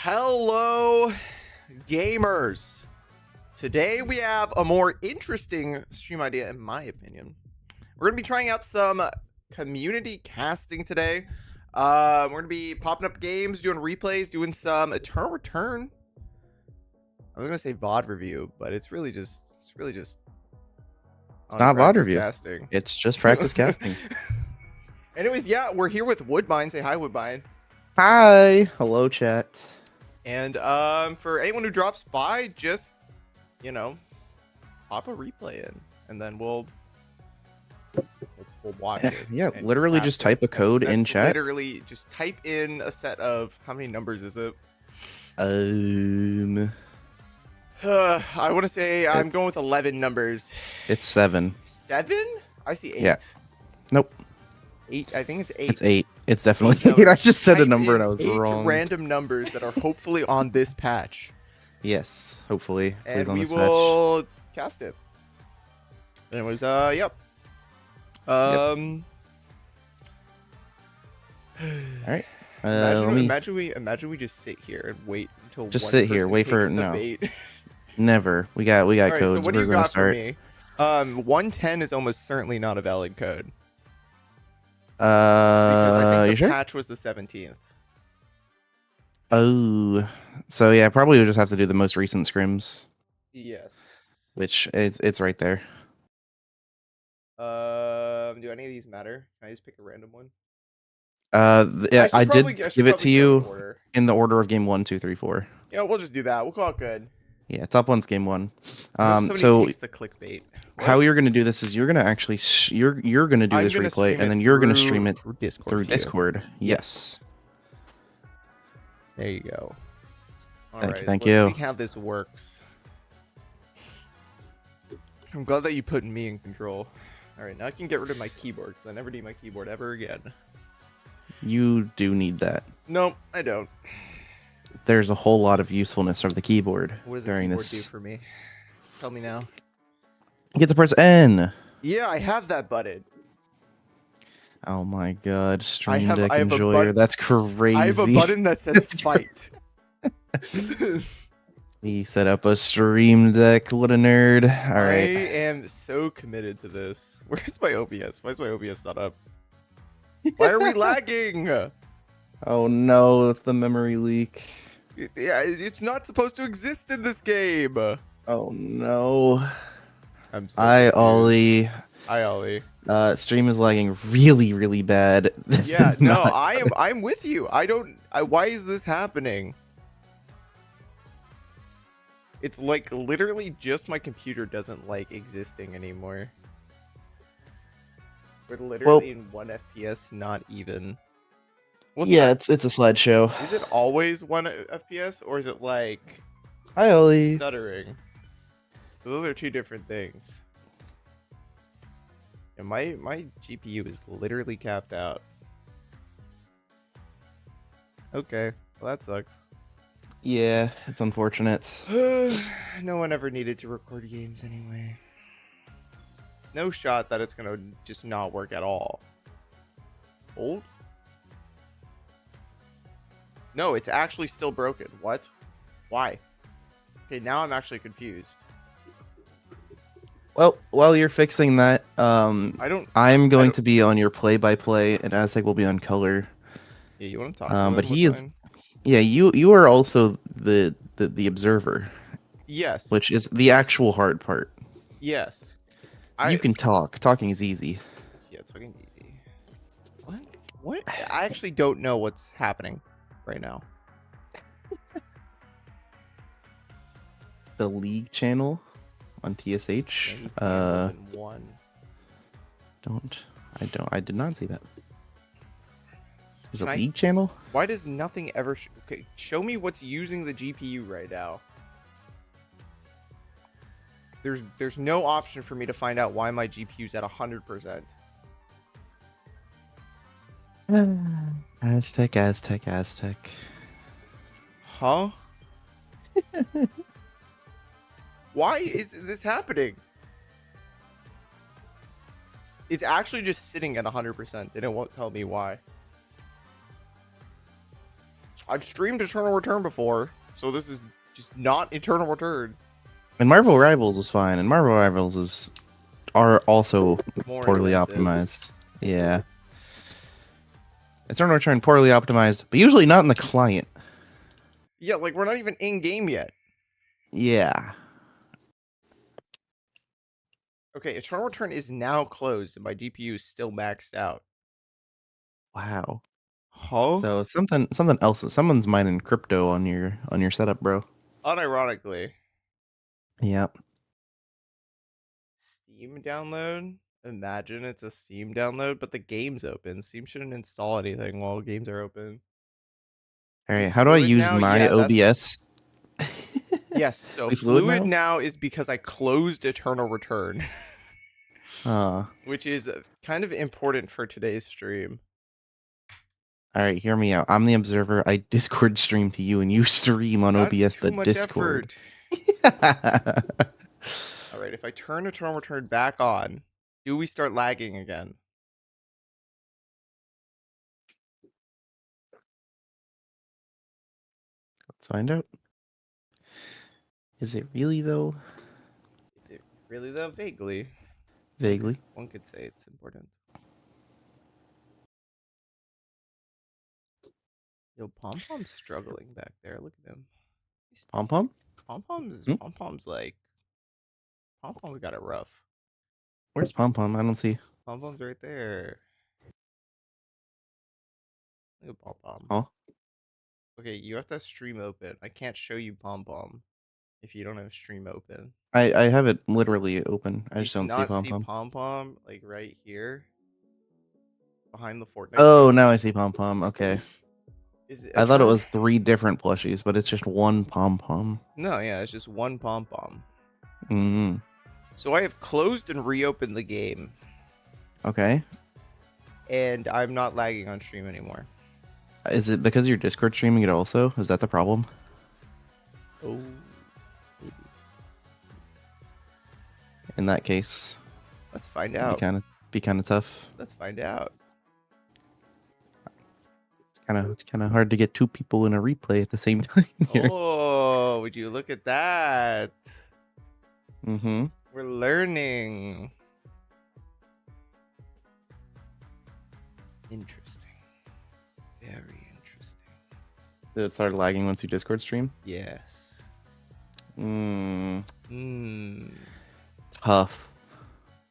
Hello, gamers. Today we have a more interesting stream idea, in my opinion. We're going to be trying out some community casting today. We're going to be popping up games, doing replays, doing some Eternal Return. I was going to say VOD review, but it's really just It's not VOD review. Casting. It's just practice casting. Anyways, yeah, we're here with Woodbine. Say hi, Woodbine. Hi. Hello, chat. And for anyone who drops by, just, you know, pop a replay in, and then we'll watch it. Yeah, literally just type a code in chat. Literally just type in a set of, how many numbers is it? I want to say I'm going with 11 numbers. It's 7. 7? I see 8. Yeah. Nope. 8. I think it's 8. It's 8. It's definitely 8. I just said a number and I was 8 wrong. Random numbers that are hopefully on this patch. Yes, hopefully. And on we this will cast it. Anyways, yep. All right. Imagine we just sit here and wait until just one sit here, person wait for takes the no. bait. Never. We got All right, codes. so what do We're you gonna got start. for me? 110 is almost certainly not a valid code. Because I think the you sure? patch was the 17th. Oh, so yeah, probably we'll just have to do the most recent scrims. Yes. Which it's right there. Do any of these matter? Can I just pick a random one? Yeah, I did give it to you in the order of game 1, 2, 3, 4. Yeah, we'll just do that. We'll call it good. Yeah, top one's game 1. So takes the clickbait. How you're gonna do this is you're gonna actually you're gonna do this replay and then you're gonna stream it through Discord. Yes. There you go. Thank you. Let's see how this works. I'm glad that you put me in control. All right, now I can get rid of my keyboard because I never need my keyboard ever again. You do need that. Nope, I don't. There's a whole lot of usefulness of the keyboard what does during the keyboard this. do for me? Tell me now. You get to press N. Yeah, I have that button. Oh my god, Stream Deck I have Enjoyer. That's crazy. I have a button that says fight. He set up a Stream Deck. What a nerd. All right. I am so committed to this. Where's my OBS? Why is my OBS not up? Why are we lagging? Oh no, it's the memory leak. Yeah, it's not supposed to exist in this game. Oh no. I'm so Hi Ollie. Hi Ollie. Stream is lagging really, really bad. Yeah, no, I'm with you. Why is this happening? It's like literally just my computer doesn't like existing anymore. We're literally in 1 FPS, not even. Yeah, it's a slideshow. Is it always 1 FPS or is it like Hi Ollie. stuttering? Those are two different things. And my GPU is literally capped out. Okay, well that sucks. Yeah, it's unfortunate. No one ever needed to record games anyway. No shot that it's gonna just not work at all. Old? No, it's actually still broken. What? Why? Okay, now I'm actually confused. Well, while you're fixing that, I'm going to be on your play-by-play, and Aztec will be on color. Yeah, you want to talk? But he is. Yeah, you are also the observer. Yes. Which is the actual hard part. Yes. You can talk. Talking is easy. Yeah, talking easy. What? I actually don't know what's happening right now. The League channel on TSH. I did not see that. There's a League channel? Why does nothing ever... Okay, show me what's using the GPU right now. There's no option for me to find out why my GPU's at 100%. Aztec. Huh? Why is this happening? It's actually just sitting at 100%, and it won't tell me why. I've streamed Eternal Return before, so this is just not Eternal Return. And Marvel Rivals was fine, and Marvel Rivals are also More poorly expensive. optimized. Yeah. Eternal Return poorly optimized, but usually not in the client. Yeah, like we're not even in game yet. Yeah. Okay, Eternal Return is now closed, and my GPU is still maxed out. Wow. Huh? So something else. Someone's mining crypto on your setup, bro. Unironically. Yep. Steam download? Imagine it's a Steam download, but the game's open. Steam shouldn't install anything while games are open. All right. How do I Fluid use now? my Yeah, OBS? yes, so We fluid Fluid now? now is because I closed Eternal Return. All Which is kind of important for today's stream. right. Hear me out. I'm the observer. I Discord stream to you, and you stream on That's OBS too the much Discord. effort. All right, if I turn Eternal Return back on, do we start lagging again? Let's find out. Is it really though? Is it really though? Vaguely. Vaguely. One could say it's important. Yo, Pom Pom's struggling back there. Look at him. Pom Pom? Pom Pom's like Pom Pom's got it rough. Where's Pom Pom? I don't see. Pom Pom's right there. Look at Pom Pom. Oh. Okay, you have to have stream open. I can't show you Pom Pom if you don't have stream open. I have it literally open. I Do just you don't see not Pom see Pom. Pom Pom like right here behind the Fortnite? Oh, Post? now I see Pom Pom. Okay. I thought it was 3 different plushies, but it's just one Pom Pom. No, yeah, it's just one Pom Pom. Mm. So I have closed and reopened the game. Okay. And I'm not lagging on stream anymore. Is it because you're Discord streaming it also? Is that the problem? Oh. In that case, Let's find out. Be kind of tough. Let's find out. It's kind of hard to get 2 people in a replay at the same time here. Oh, would you look at that? Mm-hmm. We're learning. Interesting. Very interesting. Did it start lagging once you Discord stream? Yes. Tough.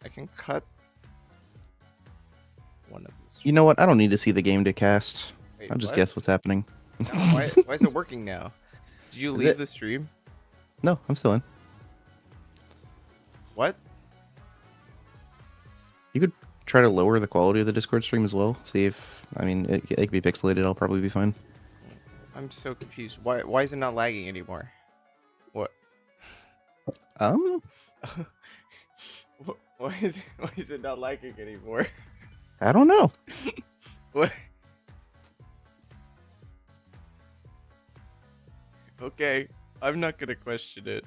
I can cut one of these. You know what? I don't need to see the game to cast. Wait, I'll just guess what's happening. No, why is it working now? Did you leave the stream? No, I'm still in. What? You could try to lower the quality of the Discord stream as well. See if, I mean, it could be pixelated. I'll probably be fine. I'm so confused. Why is it not lagging anymore? What? Why is it not lagging anymore? I don't know. What? Okay, I'm not gonna question it.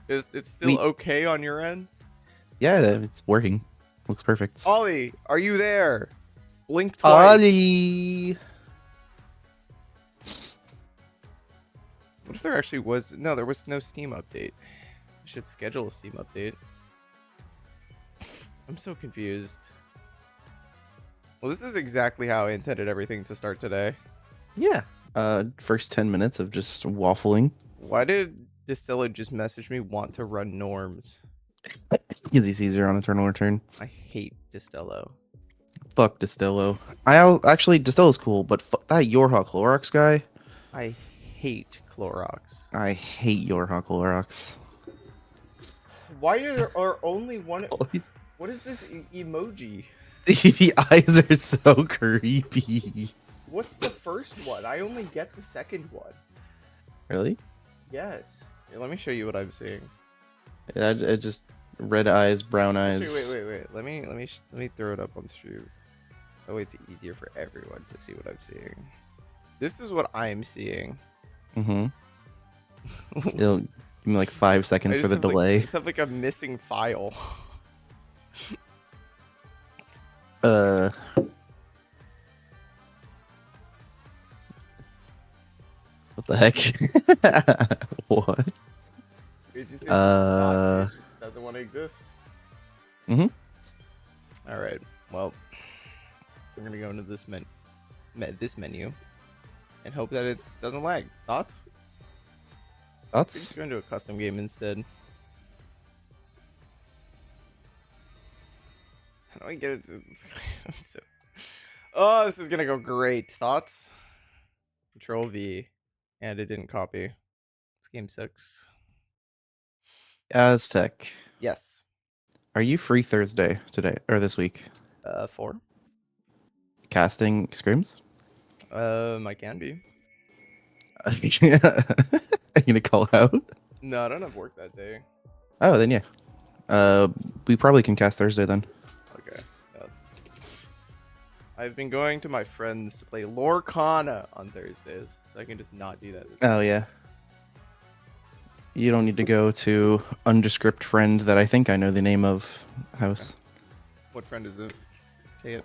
It's still okay on your end? Yeah, it's working. Looks perfect. Ollie, are you there? Blink twice. Ollie! What if there actually was... No, there was no Steam update. I should schedule a Steam update. I'm so confused. Well, this is exactly how I intended everything to start today. Yeah. First 10 minutes of just waffling. Why did Distilla just message me want to run norms? Because he's easier on Eternal Return. I hate Distillo. Fuck Distillo. Actually, Distillo's cool, but fuck that Yorha Clorox guy. I hate Clorox. I hate Yorha Clorox. Why are only one... What is this emoji? The eyes are so creepy. What's the first one? I only get the second one. Really? Yes. Here, let me show you what I'm seeing. I just red eyes, brown eyes. Actually, wait. Let me throw it up on stream. That way it's easier for everyone to see what I'm seeing. This is what I'm seeing. Mm-hmm. It'll give me like 5 seconds for the delay. I just have like a missing file. What the heck? What? It just doesn't want to exist. Mm-hmm. All right. Well, we're gonna go into this menu and hope that it doesn't lag. Thoughts? We're just going to a custom game instead. How do I get it? Oh, this is gonna go great. Thoughts? Control V, and it didn't copy. This game sucks. Aztec. Yes. Are you free Thursday today or this week? 4. Casting scrims? I can be. Are you gonna call out? No, I don't have work that day. Oh, then yeah. We probably can cast Thursday then. Okay. I've been going to my friends to play Lorcana on Thursdays, so I can just not do that. Oh yeah. You don't need to go to undescript friend that I think I know the name of house. What friend is it? Say it.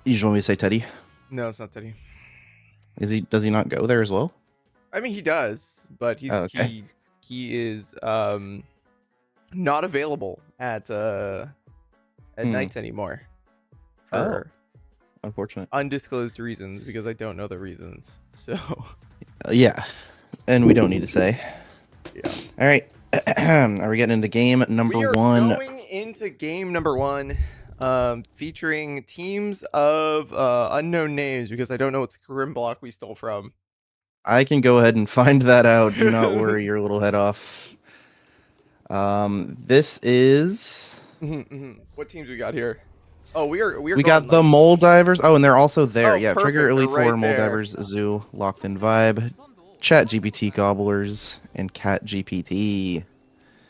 You just want me to say Teddy? No, it's not Teddy. Does he not go there as well? I mean, he does, but he's okay. he is not available at nights anymore for unfortunate undisclosed reasons, because I don't know the reasons. So yeah, and we don't need to say. Yeah. All right. Are we getting into game number 1? We are going into game number 1, featuring teams of unknown names, because I don't know what scrim block we stole from. I can go ahead and find that out. Do not worry your little head off. This is what teams we got here? Oh, we got the Mole Divers. Oh, and they're also there. Oh, yeah, perfect. Trigger Elite They're 4, right Mole there. Divers, Zoo, Locked in Vibe, Chat GPT Gobblers, and Cat GPT.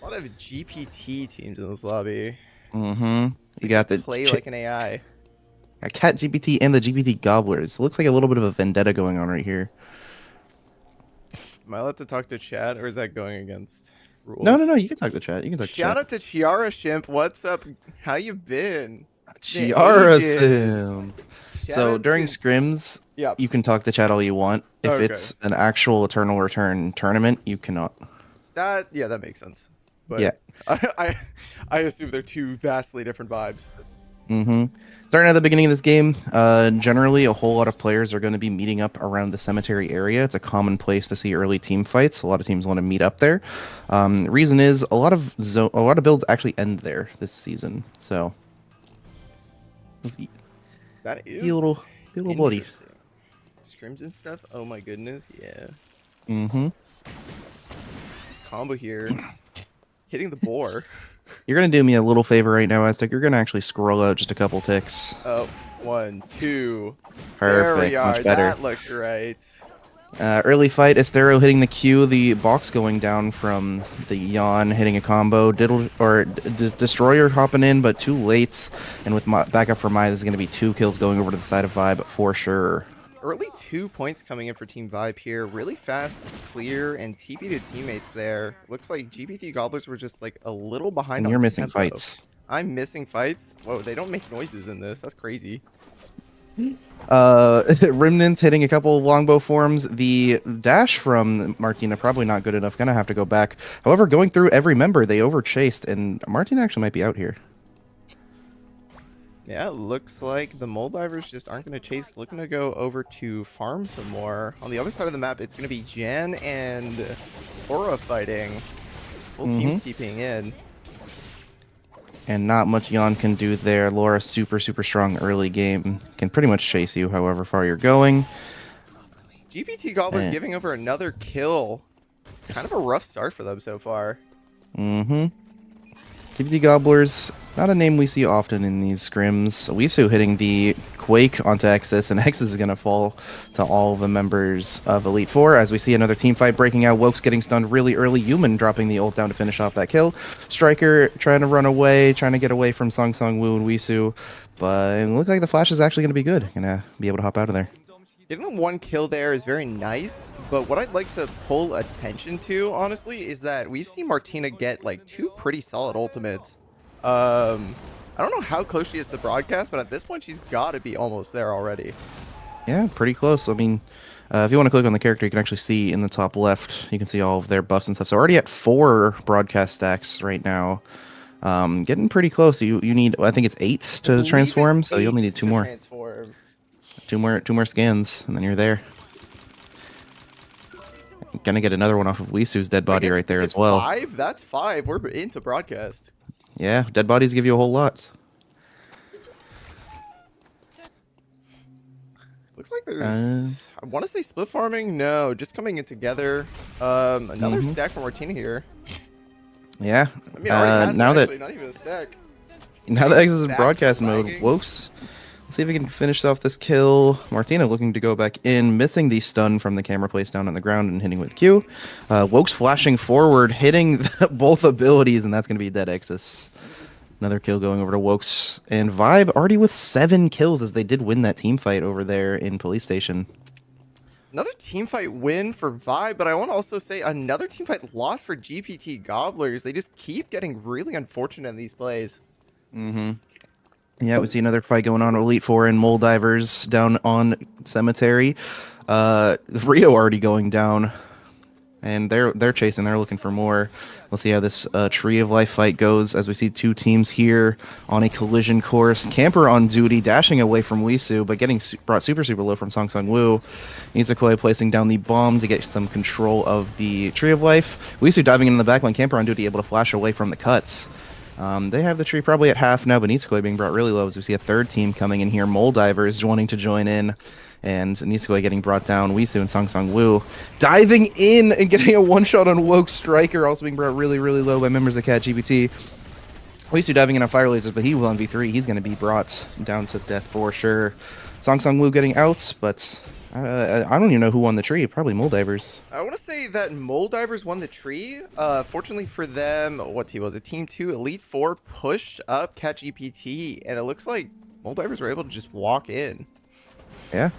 A lot of GPT teams in this lobby. We got the play like an AI. Cat GPT and the GPT Gobblers. Looks like a little bit of a vendetta going on right here. Am I allowed to talk to chat, or is that going against rules? No. You can talk to chat. You can talk to chat. Shout out to Chiara Shimp. What's up? How you been? Chiara Simp. So during scrims, you can talk to chat all you want. If it's an actual Eternal Return tournament, you cannot. That makes sense. But yeah, I assume they're two vastly different vibes. Starting at the beginning of this game, generally a whole lot of players are going to be meeting up around the cemetery area. It's a common place to see early team fights. A lot of teams want to meet up there. Reason is a lot of builds actually end there this season. So that is be a little bloody. Scrims and stuff. Oh my goodness, yeah. This combo here, hitting the boar. You're gonna do me a little favor right now, Aztec. You're gonna actually scroll out just a couple ticks. Oh, 1, 2. Perfect. There we are. Much better. That looks right. Early fight, Estero hitting the Q, the box going down from the Yawn, hitting a combo. Destroyer hopping in, but too late. And with backup for Mai, this is going to be 2 kills going over to the side of Vibe for sure. Early 2 points coming in for Team Vibe here. Really fast, clear, and TP to teammates there. Looks like GPT Gobblers were just like a little behind. And you're missing fights. I'm missing fights? Whoa, they don't make noises in this. That's crazy. Remnant hitting a couple of longbow forms. The dash from Martina probably not good enough. Gonna have to go back. However, going through every member, they overchased, and Martina actually might be out here. Yeah, it looks like the Mole Divers just aren't going to chase. Looking to go over to farm some more. On the other side of the map, it's going to be Jan and Aura fighting. Full teams keeping in. And not much Yon can do there. Laura super strong early game. Can pretty much chase you however far you're going. GPT Gobblers giving over another kill. Kind of a rough start for them so far. GPT Gobblers, not a name we see often in these scrims. Wisu hitting the Quake onto Exis, and Exis is going to fall to all the members of Elite 4 as we see another team fight breaking out. Woke's getting stunned really early. Human dropping the ult down to finish off that kill. Striker trying to run away, trying to get away from Song Song Woo and Wisu, but it looks like the flash is actually going to be good. Going to be able to hop out of there. Getting the 1 kill there is very nice, but what I'd like to pull attention to, honestly, is that we've seen Martina get like 2 pretty solid ultimates. I don't know how close she is to broadcast, but at this point, she's got to be almost there already. Yeah, pretty close. I mean, If you want to click on the character, you can actually see in the top left, you can see all of their buffs and stuff. So already at 4 broadcast stacks right now. Getting pretty close. You need, I think it's 8 I to believe transform, it's so you only 8 need 2 to more. transform. Two more scans, and then you're there. Gonna get another one off of Lisu's dead body right there as well. 5? That's 5. We're into broadcast. Yeah, dead bodies give you a whole lot. Looks like there's... I want to say split farming. No, just coming in together. Another stack from Martina here. Yeah. I mean, already has now it, that actually, not even a stack. now that X is in Back broadcast to mode, lagging. Wokes. Let's see if we can finish off this kill. Martina looking to go back in, missing the stun from the camera placed down on the ground and hitting with Q. Wokes flashing forward, hitting both abilities, and that's going to be a dead Exus. Another kill going over to Wokes. And Vibe already with 7 kills as they did win that team fight over there in Police Station. Another team fight win for Vibe, but I want to also say another team fight loss for GPT Gobblers. They just keep getting really unfortunate in these plays. Yeah, we see another fight going on. Elite Four and Mole Divers down on Cemetery. Rio already going down, and they're chasing. They're looking for more. Let's see how this Tree of Life fight goes as we see 2 teams here on a collision course. Camper on duty, dashing away from Wisu, but getting brought super low from Song Sung Woo. Nizakoi placing down the bomb to get some control of the Tree of Life. Wisu diving in the backline. Camper on duty, able to flash away from the cuts. They have the tree probably at half now, but Nizakoi being brought really low as we see a 3rd team coming in here. Mole Divers wanting to join in, and Nizakoi getting brought down. Wisu and Song Sung Woo diving in and getting a one-shot on Woke Striker, also being brought really low by members of Cat GPT. Wisu diving in on Fire Lasers, but he will on V3. He's going to be brought down to death for sure. Song Sung Woo getting out, but I don't even know who won the tree. Probably Mole Divers. I want to say that Mole Divers won the tree. Fortunately for them, what team was it? Team 2, Elite 4 pushed up Cat GPT, and it looks like Mole Divers were able to just walk in. Yeah.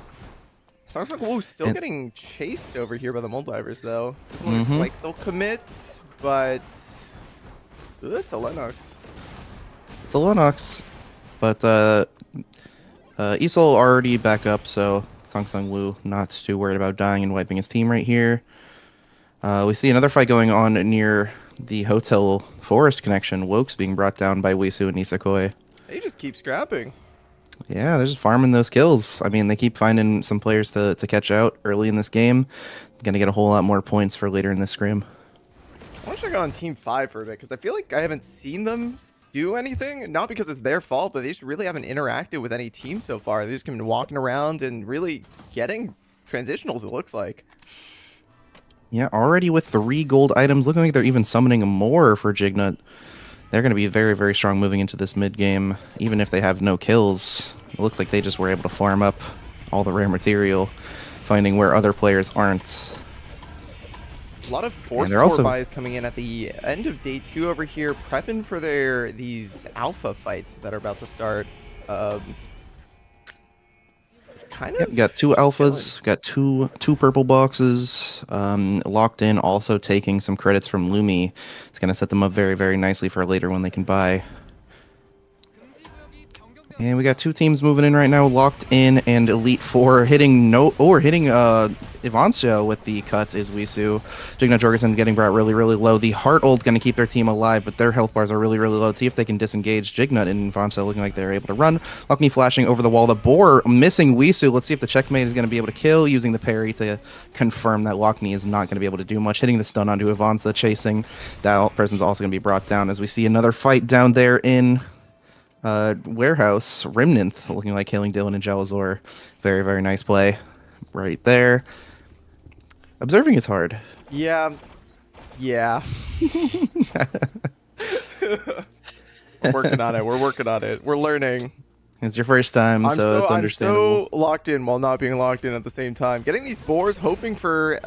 Song Sung Woo still getting chased over here by the Mole Divers, though. Doesn't look like they'll commit, but it's a Lennox. It's a Lennox, but Isol already back up, so Song Sung Woo not too worried about dying and wiping his team right here. We see another fight going on near the Hotel Forest connection. Wokes being brought down by Wisu and Nizakoi. They just keep scrapping. Yeah, they're just farming those kills. I mean, they keep finding some players to catch out early in this game. Gonna get a whole lot more points for later in this scrim. I want to check on Team 5 for a bit, because I feel like I haven't seen them do anything. Not because it's their fault, but they just really haven't interacted with any team so far. They've just been walking around and really getting transitionals, it looks like. Yeah, already with 3 gold items. Looking like they're even summoning more for Jignut. They're going to be very strong moving into this mid game, even if they have no kills. It looks like they just were able to farm up all the rare material, finding where other players aren't. A lot of force also buys coming in at the end of day 2 over here, prepping for these alpha fights that are about to start. Kind of. Yep, got 2 alphas, got two purple boxes, locked in. Also taking some credits from Lumi. It's going to set them up very nicely for later when they can buy. And we got 2 teams moving in right now, locked in, and Elite Four hitting Ivancia with the cuts is Wisu. Jignut Jorgensen getting brought really low. The Heart Ult going to keep their team alive, but their health bars are really low. Let's see if they can disengage. Jignut and Ivancia looking like they're able to run. Lockney flashing over the wall. The Boar missing Wisu. Let's see if the checkmate is going to be able to kill, using the parry to confirm that Lockney is not going to be able to do much. Hitting the stun onto Ivancia, chasing. That person's also going to be brought down as we see another fight down there in Warehouse. Remnant looking like killing Dylan and Jalazor. Very nice play right there. Observing is hard. Yeah. We're working on it. We're learning. It's your first time, so it's understandable. I'm so locked in while not being locked in at the same time. Getting these boars, hoping for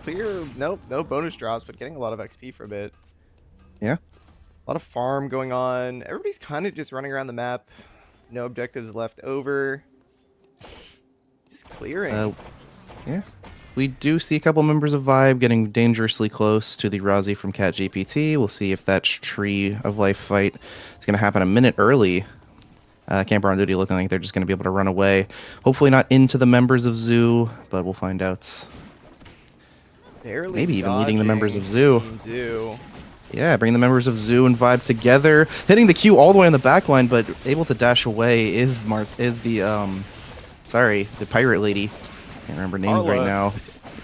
clear, no bonus drops, but getting a lot of XP from it. Yeah. A lot of farm going on. Everybody's kind of just running around the map. No objectives left over. Just clearing. Yeah. We do see a couple members of Vibe getting dangerously close to the Razi from Cat GPT. We'll see if that Tree of Life fight is going to happen a minute early. Camper on duty looking like they're just going to be able to run away. Hopefully not into the members of Zoo, but we'll find out. Barely Maybe even leading the members dodging of Zoo. Team Zoo. Yeah, bring the members of Zoo and Vibe together. Hitting the Q all the way on the back line, but able to dash away is the pirate lady. Can't remember names Carla. right now.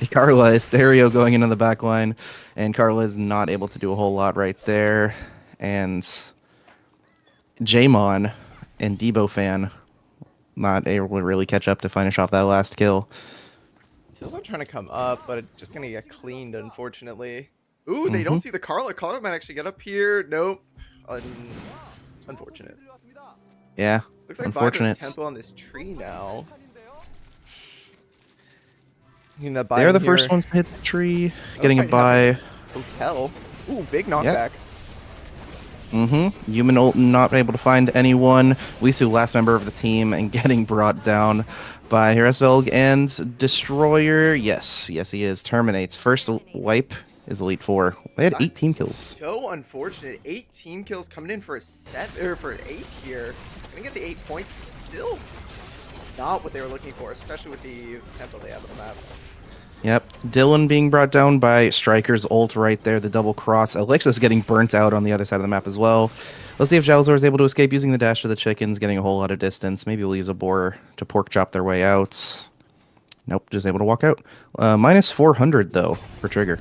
Carla Esterio going in on the back line, and Carla is not able to do a whole lot right there. And Jamon and Debo Fan not able to really catch up to finish off that last kill. Still trying to come up, but it's just gonna get cleaned, unfortunately. Ooh, they don't see the Carla. Carla might actually get up here. Nope. Unfortunate. Yeah, Looks like unfortunate. Vibe has tempo on this tree now. They're the first ones to hit the tree, getting it by Hotel. Ooh, big knockback. Human ult not able to find anyone. Wisu, last member of the team, and getting brought down by Hiresvelg and Destroyer. Yes, he is. Terminates. First wipe is Elite 4. They had 18 kills. So unfortunate. 18 kills coming in for a 7 or for an 8 here. Gonna get the 8 points, but still not what they were looking for, especially with the tempo they have on the map. Yep, Dylan being brought down by Striker's ult right there, the double cross. Alexa's getting burnt out on the other side of the map as well. Let's see if Jalzor is able to escape using the dash to the chickens, getting a whole lot of distance. Maybe we'll use a boar to pork chop their way out. Nope, just able to walk out. Minus 400 though for Trigger.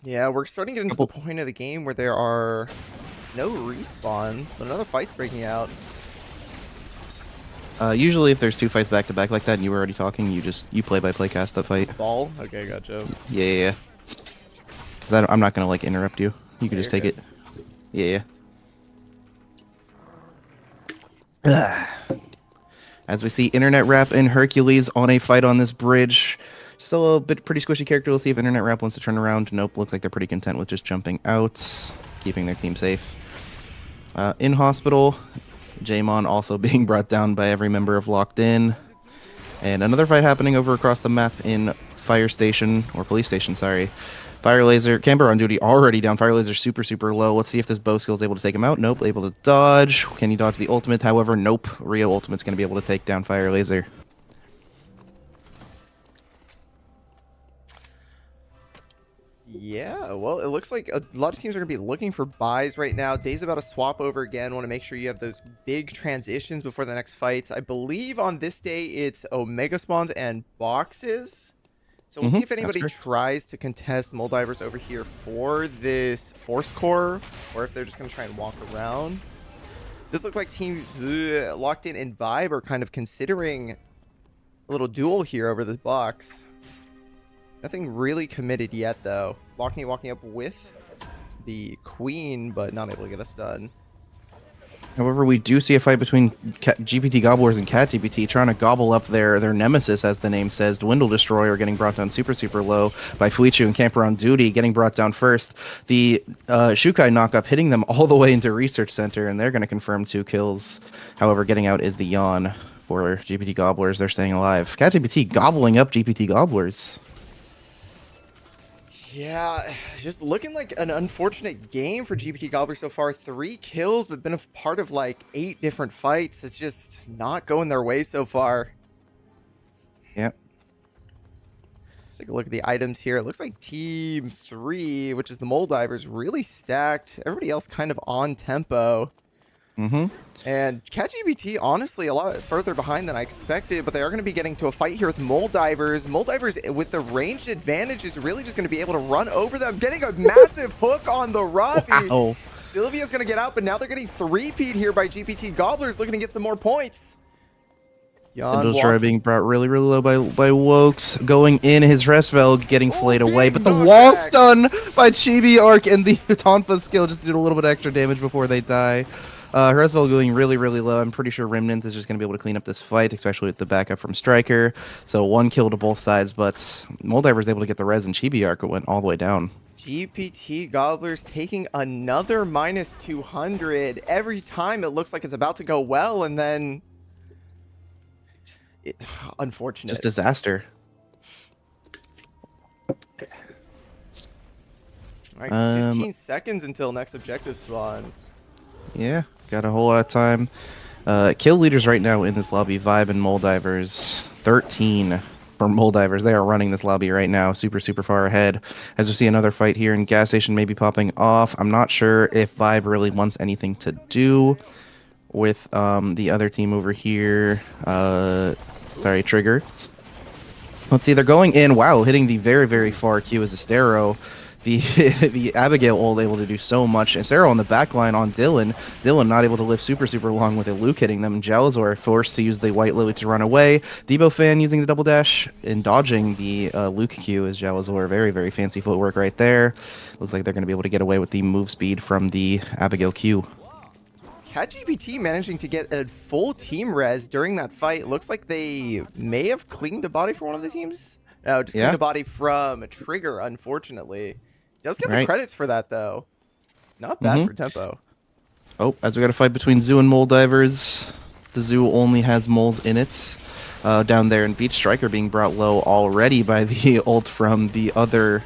Yeah, we're starting to get into the point of the game where there are no respawns, but another fight's breaking out. Usually if there's 2 fights back to back like that and you were already talking, you play cast that fight. Ball? Okay, gotcha. Yeah. Cause I'm not gonna like interrupt you. You can just take it. Yeah. As we see Internet Rap and Hercules on a fight on this bridge. Still a pretty squishy character. We'll see if Internet Rap wants to turn around. Nope, looks like they're pretty content with just jumping out, keeping their team safe. In hospital, Jamon also being brought down by every member of Locked In. And another fight happening over across the map in Fire Station, or Police Station, sorry. Fire Laser, Camper on duty already down. Fire Laser super low. Let's see if this bow skill is able to take him out. Nope, able to dodge. Can he dodge the ultimate? However, nope. Rio Ultimate's going to be able to take down Fire Laser. Yeah, well, it looks like a lot of teams are going to be looking for buys right now. Day's about to swap over again. Want to make sure you have those big transitions before the next fight. I believe on this day it's Omega spawns and boxes. So we'll see if anybody tries to contest Moldivers over here for this Force Core, or if they're just going to try and walk around. This looks like Team Locked In and Vibe are kind of considering a little duel here over this box. Nothing really committed yet, though. Lockney walking up with the Queen, but not able to get a stun. However, we do see a fight between GPT Gobblers and Cat GPT trying to gobble up their nemesis, as the name says. Dwindle Destroyer getting brought down super low by Fuichu, and Camper on duty getting brought down first. The Shukai knock-up hitting them all the way into Research Center, and they're going to confirm 2 kills. However, getting out is the Yawn for GPT Gobblers. They're staying alive. Cat GPT gobbling up GPT Gobblers. Yeah, just looking like an unfortunate game for GPT Gobbler so far. 3 kills, but been a part of like 8 different fights. It's just not going their way so far. Yep. Let's take a look at the items here. It looks like Team 3, which is the Moldivers, really stacked. Everybody else kind of on tempo. And CatGPT, honestly, a lot further behind than I expected, but they are going to be getting to a fight here with Moldivers. Moldivers, with the ranged advantage, is really just going to be able to run over them, getting a massive hook on the Rozzy. Wow. Sylvia's going to get out, but now they're getting 3-peat here by GPT Gobblers, looking to get some more points. Destroyer being brought really low by Wokes. Going in, his Resvel getting flayed away, but the wall stun by Chibi Arc, and the Tonfa skill just did a little bit extra damage before they die. Resvel going really low. I'm pretty sure Remnant is just going to be able to clean up this fight, especially with the backup from Striker. So 1 kill to both sides, but Moldiver is able to get the res, and Chibi Arc went all the way down. GPT Gobblers taking another minus 200. Every time it looks like it's about to go well, and then... unfortunate. Just disaster. All right, 15 seconds until next objective spawn. Yeah, got a whole lot of time. Kill leaders right now in this lobby, Vibe and Moldivers. 13 for Moldivers. They are running this lobby right now, super, super far ahead. As we see another fight here, and Gas Station maybe popping off. I'm not sure if Vibe really wants anything to do with the other team over here. Sorry, Trigger. Let's see, they're going in. Wow, hitting the very, very far Q as Estero. The Abigail ult able to do so much. Estero on the back line on Dylan. Dylan not able to live super, super long with it. Luke hitting them. Jalazor forced to use the White Lily to run away. Debo fan using the double dash and dodging the Luke Q as Jalazor. Very, very fancy footwork right there. Looks like they're going to be able to get away with the move speed from the Abigail Q. CatGPT managing to get a full team res during that fight. Looks like they may have cleaned a body for one of the teams. No, just cleaned a body from a Trigger, unfortunately. Does get the credits for that, though. Not bad for tempo. Oh, as we got a fight between Zoo and Moldivers. The Zoo only has moles in it. Down there, and Beach Striker being brought low already by the ult from the other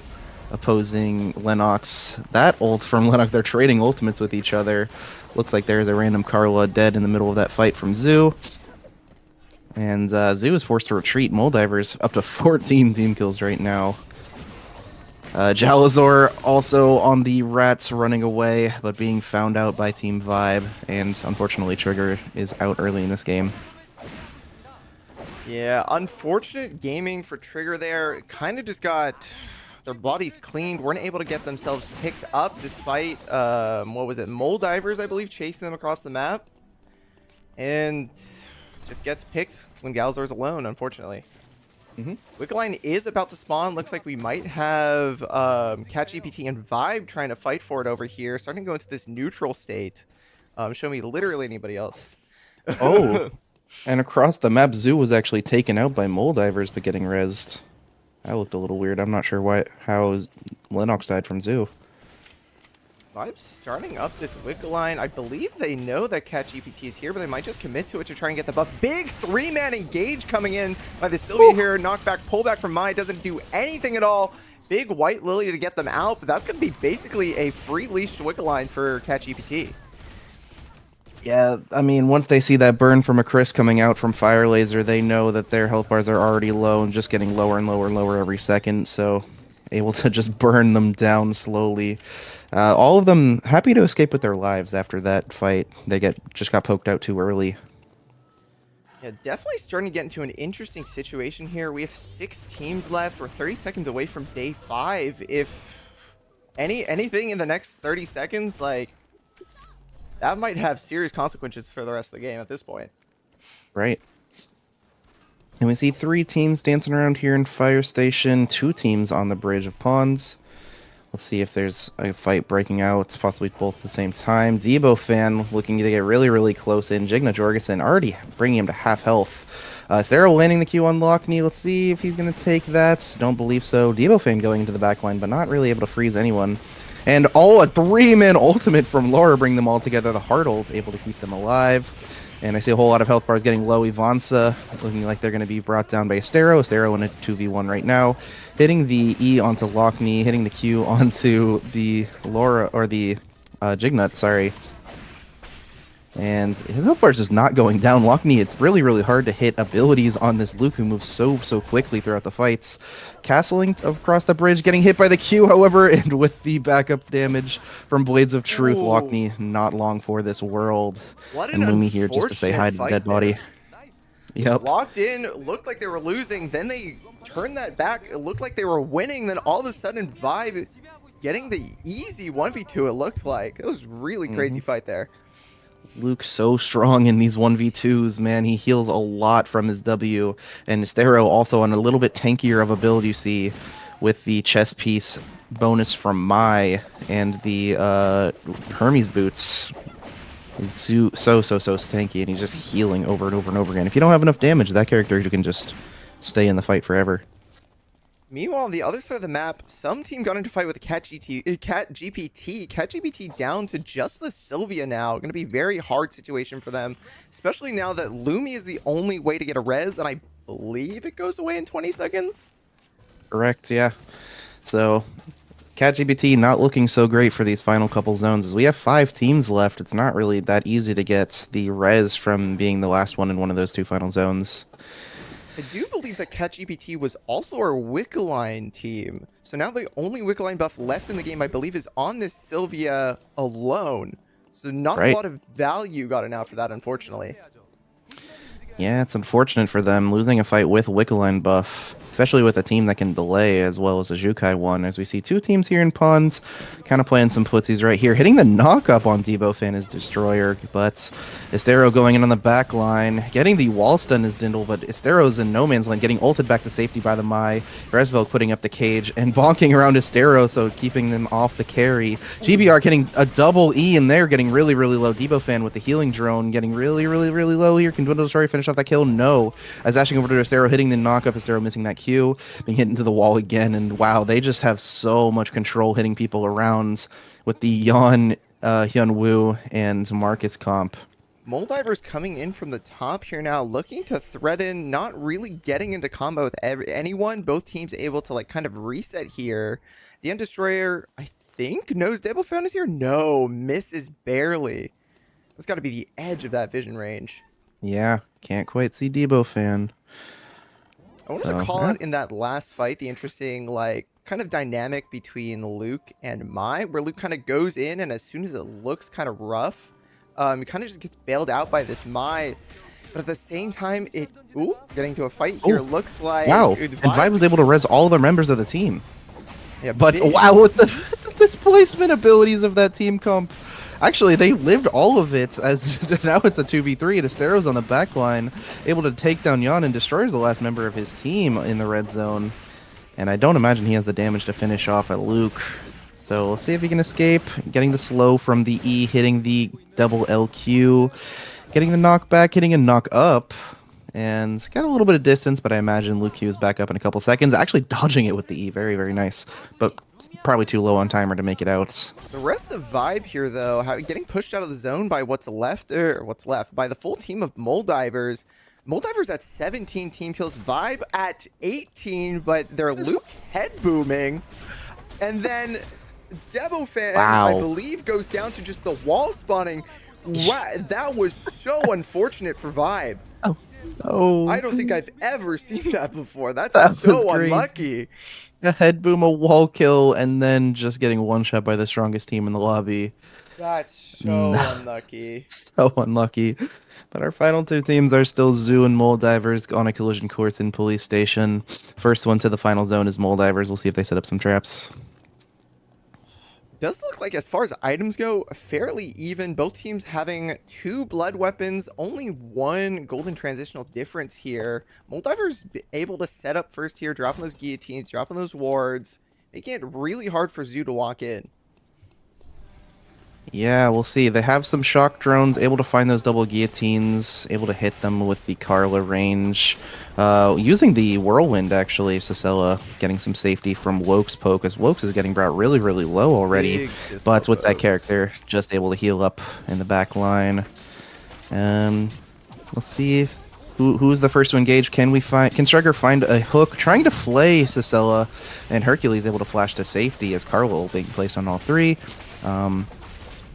opposing Lennox. That ult from Lennox, they're trading ultimates with each other. Looks like there's a random Carla dead in the middle of that fight from Zoo. And Zoo is forced to retreat. Moldivers up to 14 team kills right now. Jalazor also on the rats running away, but being found out by Team Vibe. And unfortunately, Trigger is out early in this game. Yeah, unfortunate gaming for Trigger there. Kind of just got their bodies cleaned. Weren't able to get themselves picked up despite, what was it, Moldivers, I believe, chasing them across the map. And just gets picked when Galazor's alone, unfortunately. Wickeline is about to spawn. Looks like we might have CatGPT and Vibe trying to fight for it over here. Starting to go into this neutral state. Show me literally anybody else. Oh, and across the map, Zoo was actually taken out by Moldivers, but getting rezzed. That looked a little weird. I'm not sure how Lennox died from Zoo. Vibe's starting up this Wickeline. I believe they know that CatGPT is here, but they might just commit to it to try and get the buff. Big three-man engage coming in by the Sylvia here. Knockback, pullback from Mai. Doesn't do anything at all. Big White Lily to get them out, but that's going to be basically a free leash to Wickeline for CatGPT. Yeah, I mean, once they see that burn from a Chris coming out from Fire Laser, they know that their health bars are already low and just getting lower and lower and lower every second, so able to just burn them down slowly. All of them happy to escape with their lives after that fight. They just got poked out too early. Yeah, definitely starting to get into an interesting situation here. We have 6 teams left. We're 30 seconds away from day 5. If anything in the next 30 seconds, like, that might have serious consequences for the rest of the game at this point. Right. And we see 3 teams dancing around here in Fire Station, 2 teams on the Bridge of Pawns. Let's see if there's a fight breaking out, possibly both at the same time. Debo fan looking to get really, really close in. Jigna Jorgensen already bringing him to half health. Sarah landing the Q on Lockney. Let's see if he's going to take that. Don't believe so. Debo fan going into the backline, but not really able to freeze anyone. And a 3-man ultimate from Laura bring them all together. The hard ult able to keep them alive. And I see a whole lot of health bars getting low. Ivansa looking like they're going to be brought down by Estero. Estero in a 2v1 right now. Hitting the E onto Lockney, hitting the Q onto the Laura, or the Jignut, sorry. And his health bar is just not going down. Lockney, it's really, really hard to hit abilities on this Luke who moves so quickly throughout the fights. Castling across the bridge, getting hit by the Q, however, and with the backup damage from Blades of Truth, Ooh. Lockney not long for this world. What and Lumi here just to say hi to the dead body. Yep. Locked in, looked like they were losing, then they turned that back, it looked like they were winning, then all of a sudden Vibe getting the easy 1v2 it looked like. It was really crazy fight there. Luke so strong in these 1v2s, man. He heals a lot from his W. And Estero also on a little bit tankier of a build, you see, with the chest piece bonus from Mai and the Hermes boots. He's so stanky, and he's just healing over and over and over again. If you don't have enough damage, that character you can just stay in the fight forever. Meanwhile, on the other side of the map, some team got into fight with CatGPT. CatGPT down to just the Sylvia now. Going to be a very hard situation for them, especially now that Lumi is the only way to get a res, and I believe it goes away in 20 seconds. Correct, yeah. So CatGPT not looking so great for these final couple zones. As we have 5 teams left, it's not really that easy to get the res from being the last one in one of those 2 final zones. I do believe that CatGPT was also our Wickeline team. So now the only Wickeline buff left in the game, I believe, is on this Sylvia alone. So not a lot of value gotten out for that, unfortunately. Yeah, it's unfortunate for them losing a fight with Wickeline buff, especially with a team that can delay as well as a Jukai one, as we see 2 teams here in Pawns kind of playing some footsies right here. Hitting the knock-up on Debo Fan is Destroyer, but Estero going in on the back line. Getting the wall stun is Dindle, but Estero's in no man's land, getting ulted back to safety by the Mai. Resville putting up the cage and bonking around Estero, so keeping them off the carry. GBR getting a double E in there, getting really, really low. Debo Fan with the healing drone getting really, really, really low here. Can Dwindle Destroyer finish off that kill? No. As dashing over to Estero, hitting the knock-up, Estero missing that Q, being hit into the wall again, and wow, they just have so much control hitting people around with the Hyun Woo and Marcus comp. Moldiver's coming in from the top here now, looking to threaten, not really getting into combo with anyone. Both teams able to like kind of reset here. The End Destroyer, I think, knows Debo Fan is here. No, misses barely. That's got to be the edge of that vision range. Yeah, can't quite see Debo Fan. I wanted to call out in that last fight the interesting, like, kind of dynamic between Luke and Mai, where Luke kind of goes in, and as soon as it looks kind of rough, he kind of just gets bailed out by this Mai. But at the same time, getting to a fight here looks like... Wow, and Vibe was able to res all the members of the team. Yeah, but wow, with the displacement abilities of that team comp. Actually, they lived all of it, as now it's a 2v3, and Estero's on the back line, able to take down Yan and destroys the last member of his team in the red zone. And I don't imagine he has the damage to finish off at Luke. So we'll see if he can escape. Getting the slow from the E, hitting the double LQ, getting the knockback, hitting a knock up, and got a little bit of distance, but I imagine Luke Q is back up in a couple seconds. Actually dodging it with the E, very, very nice. But probably too low on timer to make it out. The rest of Vibe here, though, getting pushed out of the zone by what's left, by the full team of Moldivers. Moldivers at 17 team kills, Vibe at 18, but they're Luke head booming. And then Debo Fan, I believe, goes down to just the wall spawning. Wow, that was so unfortunate for Vibe. Oh. I don't think I've ever seen that before. That's so unlucky. A head boom, a wall kill, and then just getting one shot by the strongest team in the lobby. That's so unlucky. So unlucky. But our final 2 teams are still Zoo and Moldivers on a collision course in Police Station. First one to the final zone is Moldivers. We'll see if they set up some traps. Does look like, as far as items go, fairly even. Both teams having 2 blood weapons, only 1 golden transitional difference here. Moldivers able to set up first here, dropping those guillotines, dropping those wards, making it really hard for Zoo to walk in. Yeah, we'll see. They have some shock drones, able to find those double guillotines, able to hit them with the Carla range. Using the whirlwind, actually, Cicella getting some safety from Woke's poke, as Woke's is getting brought really, really low already. But with that character, just able to heal up in the back line. Let's see if who's the first to engage. Can Striker find a hook? Trying to flay Cicella, and Hercules able to flash to safety as Carla being placed on all 3.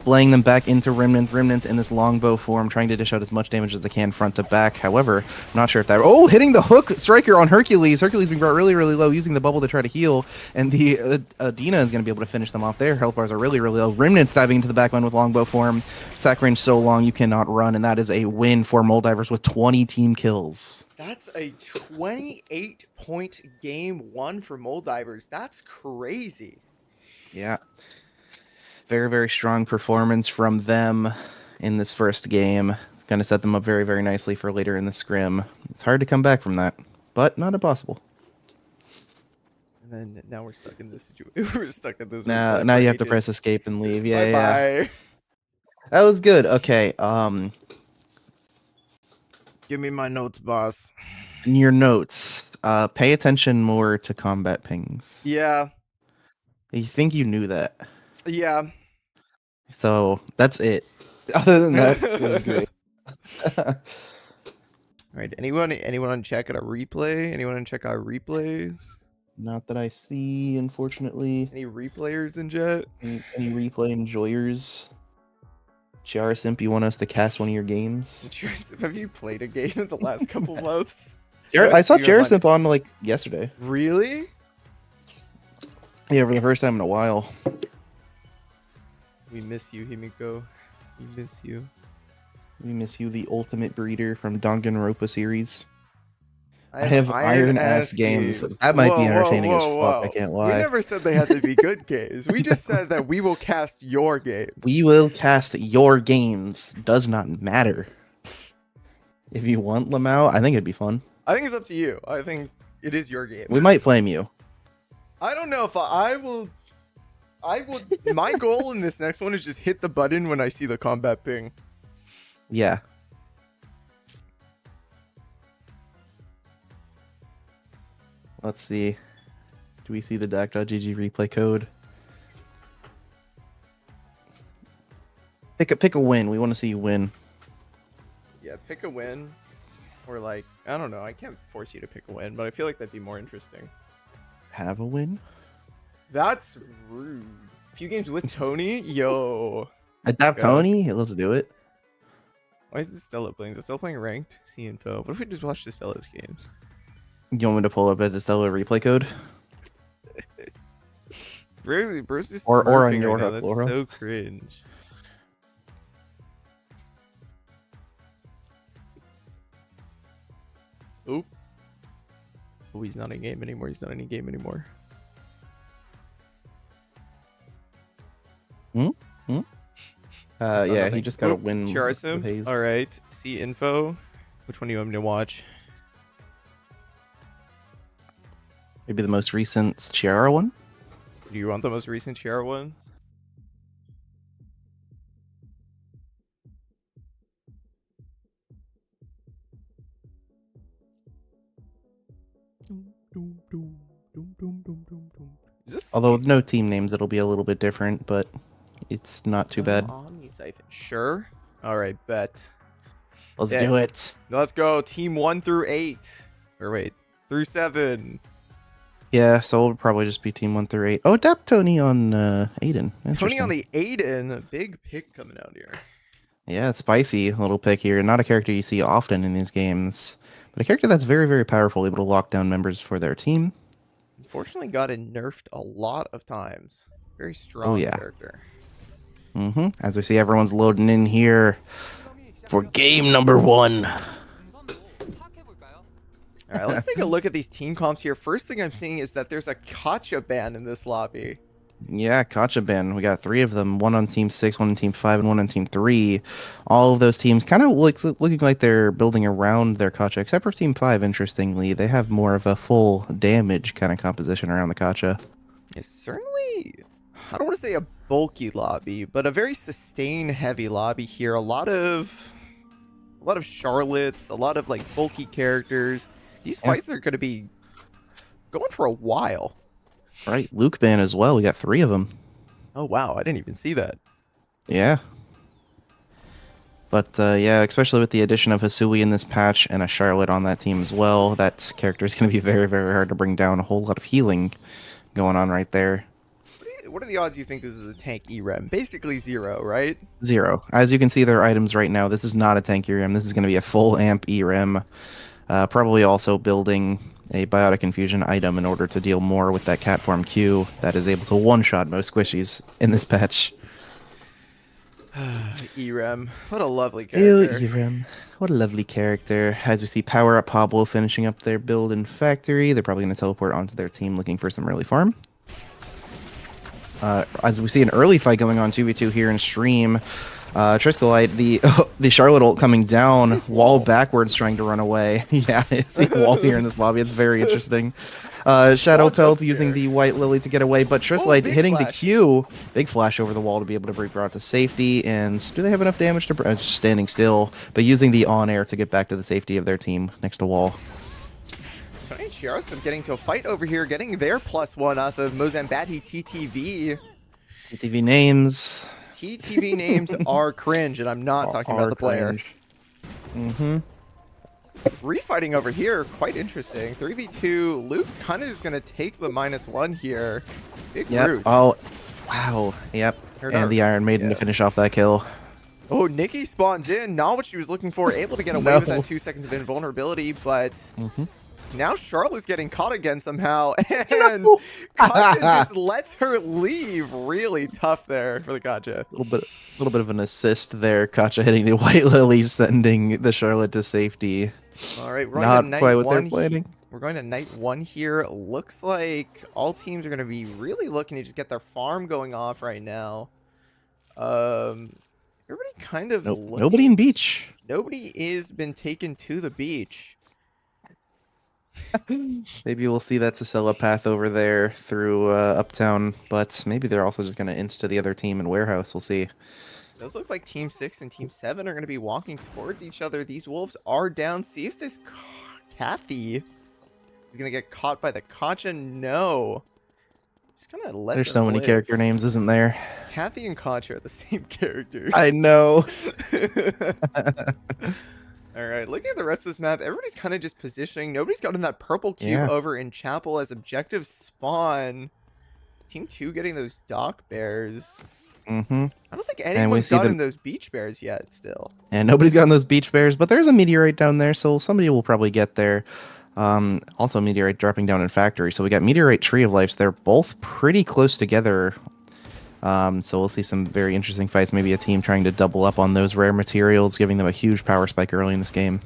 Laying them back into Remnant. Remnant in this longbow form, trying to dish out as much damage as they can front to back. However, I'm not sure if that... Oh, hitting the hook Striker on Hercules. Hercules being brought really, really low, using the bubble to try to heal. And the Adina is going to be able to finish them off there. Health bars are really, really low. Remnant's diving into the back line with longbow form. Attack range so long you cannot run, and that is a win for Moldivers with 20 team kills. That's a 28-point game 1 for Moldivers. That's crazy. Yeah. Very, very strong performance from them in this first game. Going to set them up very, very nicely for later in the scrim. It's hard to come back from that, but not impossible. And then now we're stuck in this situation. We're stuck in this. Now you have to press escape and leave. Yeah, Bye-bye. That was good. Okay. Give me my notes, boss. In your notes, pay attention more to combat pings. Yeah. You think you knew that? Yeah. So that's it. Other than that, it was great. All right. Anyone on check out a replay? Anyone on check out replays? Not that I see, unfortunately. Any replayers in Jet? Any replay enjoyers? Simp, you want us to cast one of your games? Have you played a game in the last couple months? I saw You have Simp on like yesterday. Really? Yeah, for the first time in a while. We miss you, Himiko. We miss you. We miss you, the ultimate breeder from Danganronpa series. I have iron ass games. That might be entertaining as fuck, I can't lie. We never said they had to be good games. We just said that we will cast your games. We will cast your games. Does not matter. If you want Lamau, I think it'd be fun. I think it's up to you. I think it is your game. We might flame you. I don't know if I will. My goal in this next one is just hit the button when I see the combat ping. Yeah. Let's see. Do we see the Dak.gg replay code? Pick a win. We want to see you win. Yeah, pick a win. Or like, I don't know. I can't force you to pick a win, but I feel like that'd be more interesting. Have a win? That's rude. Few games with Tony? Yo. Adapt Tony? Let's do it. Why is Stella playing? Is it still playing ranked? See info. What if we just watch the Stella's games? You want me to pull up a Stella replay code? Bruce is or on your right now. That's so cringe. Oop. Oh, he's not in game anymore. He's not in game anymore. Yeah, he just got a win. Charasim. All right. See info. Which one do you want me to watch? Maybe the most recent Chiara one? Do you want the most recent Chiara one? Although with no team names, it'll be a little bit different, but it's not too bad. Sure. All right, bet. Let's do it. Let's go. Team 1 through 8. Or wait, through 7. Yeah, so it'll probably just be team 1 through 8. Oh, adapt Tony on Aiden. Tony on the Aiden. Big pick coming out here. Yeah, it's spicy little pick here. Not a character you see often in these games, but a character that's very, very powerful, able to lock down members for their team. Unfortunately, got it nerfed a lot of times. Very strong character. As we see, everyone's loading in here for game number 1. All right, let's take a look at these team comps here. First thing I'm seeing is that there's a Kacha ban in this lobby. Yeah, Kacha ban. We got 3 of them. 1 on team 6, 1 on team 5, and 1 on team 3. All of those teams kind of looking like they're building around their Kacha, except for team 5, interestingly. They have more of a full damage kind of composition around the Kacha. It's certainly, I don't want to say a bulky lobby, but a very sustain heavy lobby here. A lot of Charlottes, a lot of like bulky characters. These fights are going to be going for a while. Right, Luke ban as well. We got 3 of them. Oh wow, I didn't even see that. Yeah. But yeah, especially with the addition of Hisui in this patch and a Charlotte on that team as well, that character is going to be very, very hard to bring down. A whole lot of healing going on right there. What are the odds you think this is a tank EREM? Basically 0, right? 0. As you can see, their items right now, this is not a tank EREM. This is going to be a full amp EREM. Probably also building a Biotic Infusion item in order to deal more with that cat form Q that is able to one-shot most squishies in this patch. EREM. What a lovely character. Ew, EREM. What a lovely character. As we see Power Up Pablo finishing up their build in Factory, they're probably going to teleport onto their team looking for some early farm. As we see an early fight going on 2v2 here in stream, Triskelite, the Charlotte ult coming down, wall backwards trying to run away. Yeah, see wall here in this lobby. It's very interesting. Shadow Pelt using the White Lily to get away, but Triskelite hitting the Q. Big flash over the wall to be able to bring her out to safety. And do they have enough damage to standing still, but using the on-air to get back to the safety of their team next to wall. Tony and Chiarosum getting to a fight over here, getting their +1 off of Mozambique TTV. TTV names. TTV names are cringe, and I'm not talking about the player. refighting over here, quite interesting. 3v2, Luke kind of is going to take the -1 here. Big root. Oh, wow. Yep. And the Iron Maiden to finish off that kill. Oh, Nikki spawns in. Not what she was looking for. Able to get away with that 2 seconds of invulnerability, but now Charlotte's getting caught again somehow. And Katja just lets her leave. Really tough there for the Katja. A little bit of an assist there. Katja hitting the White Lily, sending the Charlotte to safety. All right, we're not quite what they're planning. We're going to night 1 here. Looks like all teams are going to be really looking to just get their farm going off right now. Everybody kind of looking. Nobody in beach. Nobody is been taken to the beach. Maybe we'll see that Sicela path over there through Uptown, but maybe they're also just going to insta the other team in Warehouse. We'll see. It does look like Team 6 and Team 7 are going to be walking towards each other. These wolves are down. See if this Kathy is going to get caught by the Katja. No. Just kind of let There's so many character names, isn't there? Kathy and Katja are the same character. I know. All right, looking at the rest of this map, everybody's kind of just positioning. Nobody's gotten that purple cube over in Chapel as objective spawn. Team 2 getting those dock bears. I don't think anyone's gotten those beach bears yet still. And nobody's gotten those beach bears, but there's a meteorite down there, so somebody will probably get there. Also meteorite dropping down in factory. So we got meteorite tree of lives. They're both pretty close together. So we'll see some very interesting fights. Maybe a team trying to double up on those rare materials, giving them a huge power spike early in this game.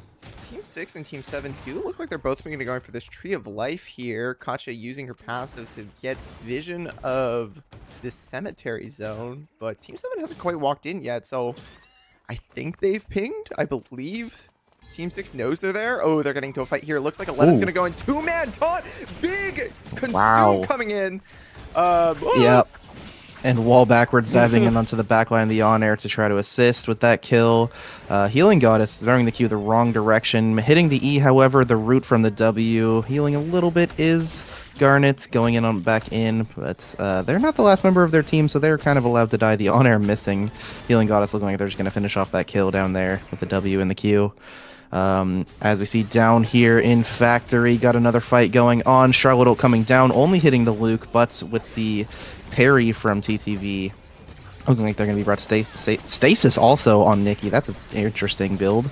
Team 6 and Team 7 do look like they're both going to go for this tree of life here. Katja using her passive to get vision of this cemetery zone, but Team 7 hasn't quite walked in yet, so I think they've pinged. I believe Team 6 knows they're there. Oh, they're getting to a fight here. Looks like 11's going to go in. 2-man taunt. Big consume coming in. Yep. And wall backwards, diving in onto the backline of the on-air to try to assist with that kill. Healing Goddess throwing the Q the wrong direction. Hitting the E, however, the root from the W. Healing a little bit is Garnet going in on back in, but they're not the last member of their team, so they're kind of allowed to die. The on-air missing. Healing Goddess looking like they're just going to finish off that kill down there with the W and the Q. As we see down here in Factory, got another fight going on. Charlotte coming down, only hitting the Luke, but with the parry from TTV, looking like they're going to be brought to stasis also on Nikki. That's an interesting build.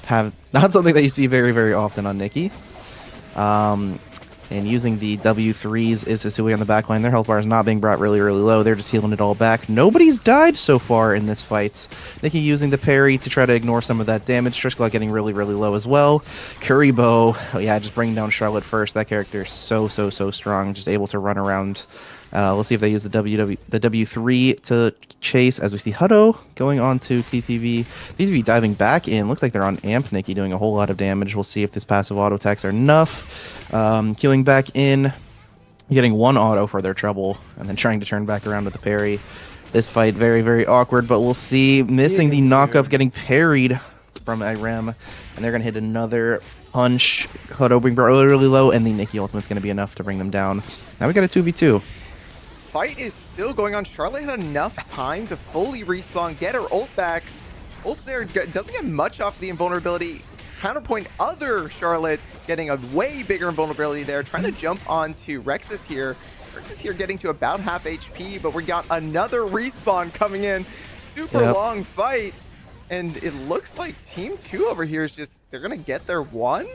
Not something that you see very, very often on Nikki. And using the W3s is Hisui on the backline. Their health bar is not being brought really, really low. They're just healing it all back. Nobody's died so far in this fight. Nikki using the parry to try to ignore some of that damage. Trishkla getting really, really low as well. Kuribo, just bringing down Charlotte first. That character is so strong. Just able to run around. Let's see if they use the W3 to chase, as we see Hutto going on to TTV. TTV diving back in. Looks like they're on Amp Nikki doing a whole lot of damage. We'll see if this passive auto attacks are enough. Killing back in, getting one auto for their trouble, and then trying to turn back around with the parry. This fight very, very awkward, but we'll see. Missing the knock-up, getting parried from Irem, and they're going to hit another punch. Hutto being brought really, really low, and the Nikki ultimate's going to be enough to bring them down. Now we got a 2v2. Fight is still going on. Charlotte had enough time to fully respawn, get her ult back. Ult's there, doesn't get much off the invulnerability. Counterpoint, other Charlotte getting a way bigger invulnerability there, trying to jump onto Rexus here. Rexus here getting to about half HP, but we got another respawn coming in. Super long fight, and it looks like Team 2 over here is just, they're going to get their one?